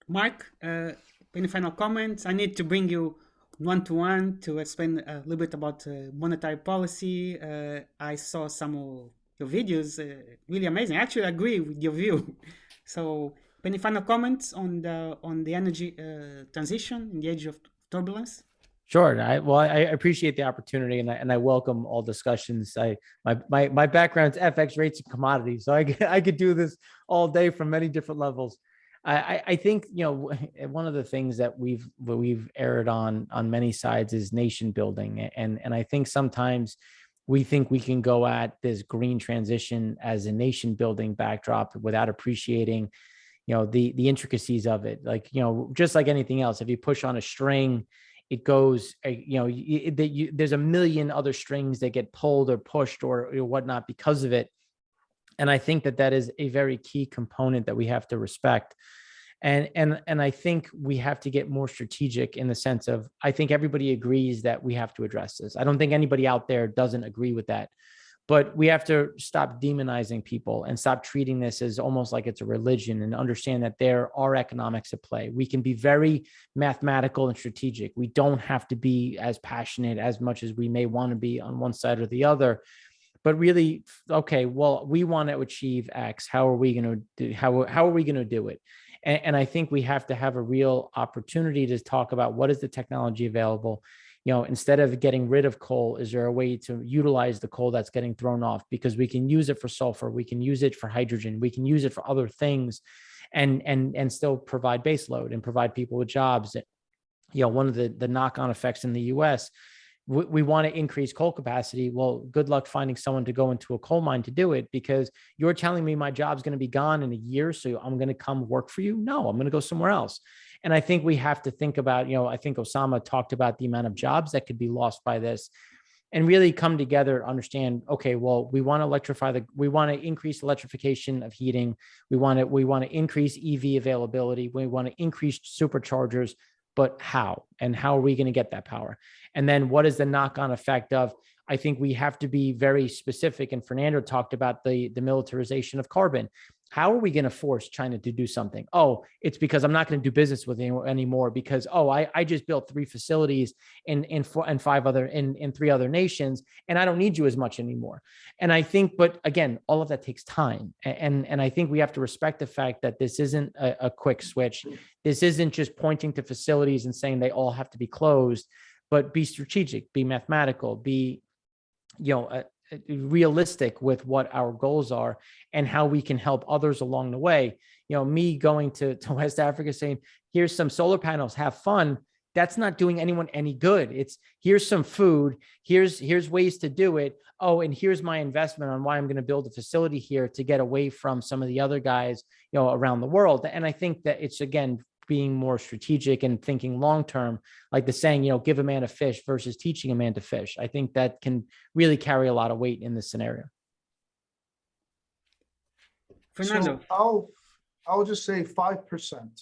[SPEAKER 1] Mark, any final comments? I need to bring you one-to-one to explain a little bit about monetary policy. I saw some of your videos, really amazing. I actually agree with your view. So, any final comments on the energy transition in the age of turbulence?
[SPEAKER 2] Sure. I appreciate the opportunity, and I welcome all discussions. My background is FX rates and commodities, so I could do this all day from many different levels. I think, one of the things that we've erred on many sides is nation building, and I think sometimes we think we can go at this green transition as a nation building backdrop without appreciating, the intricacies of it. Like, just like anything else, if you push on a string, it goes, there's a million other strings that get pulled or pushed or whatnot because of it. And I think that is a very key component that we have to respect. And I think we have to get more strategic in the sense of, I think everybody agrees that we have to address this. I don't think anybody out there doesn't agree with that. But we have to stop demonizing people and stop treating this as almost like it's a religion, and understand that there are economics at play. We can be very mathematical and strategic. We don't have to be as passionate as much as we may want to be on one side or the other. But really, okay, well, we want to achieve X. How are we going to do? How are we going to do it? And I think we have to have a real opportunity to talk about what is the technology available. Instead of getting rid of coal, is there a way to utilize the coal that's getting thrown off? Because we can use it for sulfur, we can use it for hydrogen, we can use it for other things, and still provide base load and provide people with jobs. One of the knock-on effects in the US, we want to increase coal capacity. Well, good luck finding someone to go into a coal mine to do it, because you're telling me my job's going to be gone in a year, so I'm going to come work for you? No, I'm going to go somewhere else. And I think we have to think about, I think Osama talked about the amount of jobs that could be lost by this, and really come together, understand, okay, well, we want to we want to increase electrification of heating. We want to increase EV availability. We want to increase superchargers, but how? And how are we going to get that power? And then what is the knock-on effect of, I think we have to be very specific. And Fernando talked about the militarization of carbon. How are we going to force China to do something? Oh, it's because I'm not going to do business with anyone anymore because, I just built 3 facilities in 3 other nations, and I don't need you as much anymore. And I think, but again, all of that takes time. And I think we have to respect the fact that this isn't a quick switch. This isn't just pointing to facilities and saying they all have to be closed, but be strategic, be mathematical, be, realistic with what our goals are and how we can help others along the way. Me going to West Africa saying, here's some solar panels, have fun. That's not doing anyone any good. It's, here's some food, here's ways to do it. Oh, and here's my investment on why I'm going to build a facility here to get away from some of the other guys, around the world. And I think that it's, again, being more strategic and thinking long-term, like the saying, give a man a fish versus teaching a man to fish. I think that can really carry a lot of weight in this scenario.
[SPEAKER 1] Fernando.
[SPEAKER 3] So I'll just say 5%.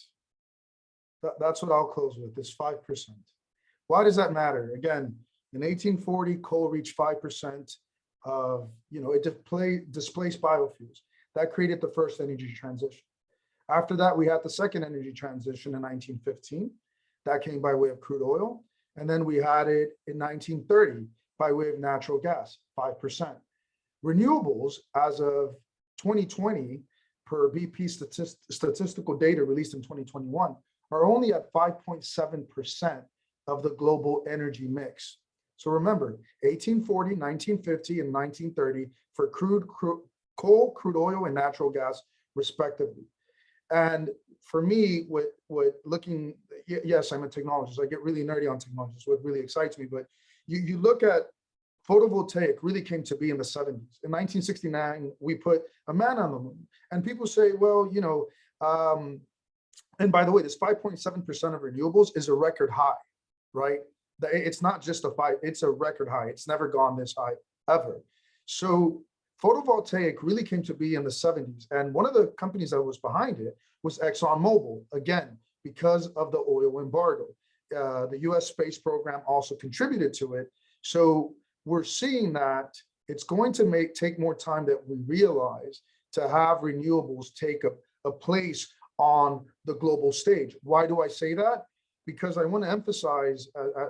[SPEAKER 3] That's what I'll close with, is 5%. Why does that matter? Again, in 1840, coal reached 5% of, it displaced biofuels. That created the first energy transition. After that, we had the second energy transition in 1915. That came by way of crude oil. And then we had it in 1930 by way of natural gas, 5%. Renewables, as of 2020, per BP statistical data released in 2021, are only at 5.7% of the global energy mix. So remember, 1840, 1950, and 1930 for coal, crude oil, and natural gas, respectively. And for me, what looking, yes, I'm a technologist. I get really nerdy on technology. It's what really excites me. But you look at photovoltaic really came to be in the 70s. In 1969, we put a man on the moon. And people say, well, and by the way, this 5.7% of renewables is a record high, right? It's not just a 5, it's a record high. It's never gone this high ever. So photovoltaic really came to be in the 70s. And one of the companies that was behind it was ExxonMobil, again, because of the oil embargo. The US space program also contributed to it. So we're seeing that it's going to take more time than we realize to have renewables take a place on the global stage. Why do I say that? Because I want to emphasize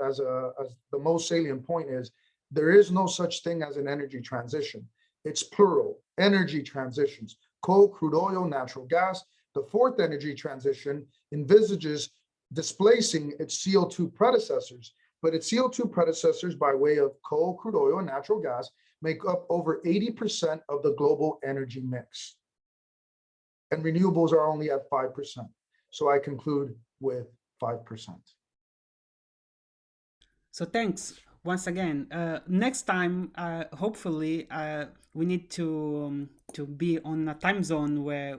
[SPEAKER 3] as the most salient point is there is no such thing as an energy transition. It's plural, energy transitions, coal, crude oil, natural gas. The fourth energy transition envisages displacing its CO2 predecessors, but its CO2 predecessors by way of coal, crude oil, and natural gas make up over 80% of the global energy mix. And renewables are only at 5%. So I conclude with 5%.
[SPEAKER 1] So thanks. once again, next time, hopefully, we need to be on a time zone where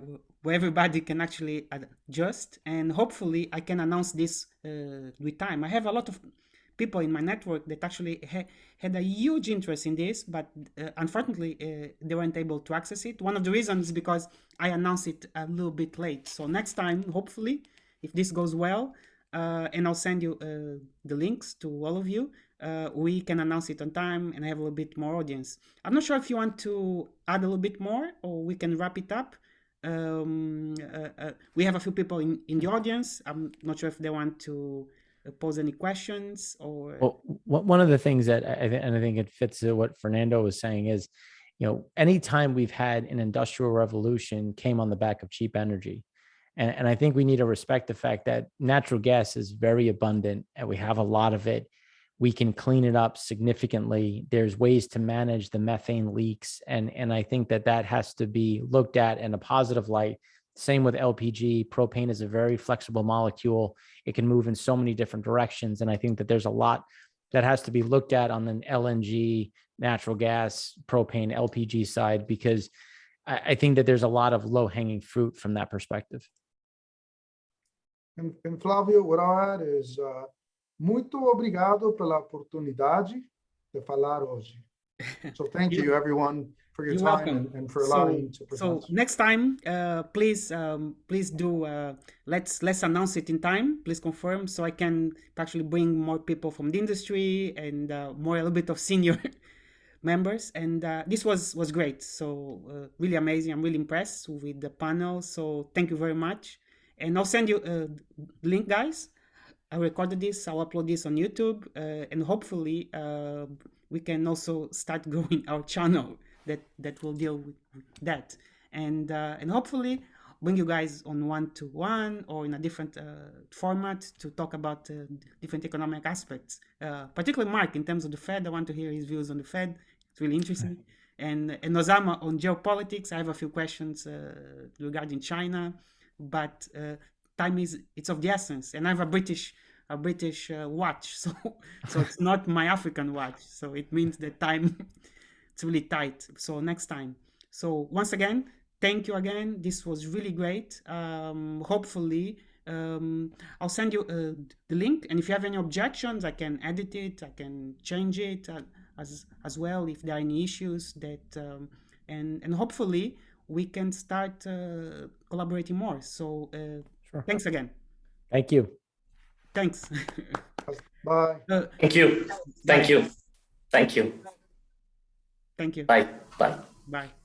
[SPEAKER 1] everybody can actually adjust, and hopefully I can announce this with time. I have a lot of people in my network that actually had a huge interest in this, but unfortunately they weren't able to access it. One of the reasons is because I announced it a little bit late. So next time, hopefully, if this goes well, and I'll send you the links to all of you, we can announce it on time and have a little bit more audience. I'm not sure if you want to add a little bit more, or we can wrap it up. We have a few people in the audience. I'm not sure if they want to pose any questions or.
[SPEAKER 2] Well, one of the things that I think it fits to what Fernando was saying is, anytime we've had an industrial revolution came on the back of cheap energy. And I think we need to respect the fact that natural gas is very abundant and we have a lot of it. We can clean it up significantly. There's ways to manage the methane leaks. And I think that has to be looked at in a positive light. Same with LPG. Propane is a very flexible molecule. It can move in so many different directions. And I think that there's a lot that has to be looked at on an LNG, natural gas, propane, LPG side, because I think that there's a lot of low-hanging fruit from that perspective.
[SPEAKER 3] And Flávio, what I'll add is muito obrigado pela oportunidade de falar hoje. So thank you everyone for your time and for allowing me to present.
[SPEAKER 1] So next time, please do let's announce it in time. Please confirm so I can actually bring more people from the industry and a little bit of senior members. And this was great. So really amazing. I'm really impressed with the panel. So thank you very much. And I'll send you a link, guys. I recorded this. I'll upload this on YouTube, and hopefully we can also start growing our channel that will deal with that, and hopefully bring you guys on one-to-one or in a different format to talk about different economic aspects. Particularly Mark, in terms of the Fed, I want to hear his views on the Fed. It's really interesting. And Osama on geopolitics. I have a few questions regarding China. But time it's of the essence, and I have a British watch, so it's not my African watch, so it means that time it's really tight. So next time. So once again, thank you again. This was really great. Hopefully, I'll send you the link, and if you have any objections, I can edit it, I can change it as well if there are any issues that and hopefully we can start collaborating more. So sure. Thanks again.
[SPEAKER 2] Thank you.
[SPEAKER 1] Thanks.
[SPEAKER 3] Bye.
[SPEAKER 4] Thank you. Thank you. Thank you.
[SPEAKER 1] Thank you.
[SPEAKER 4] Bye. Bye.
[SPEAKER 1] Bye.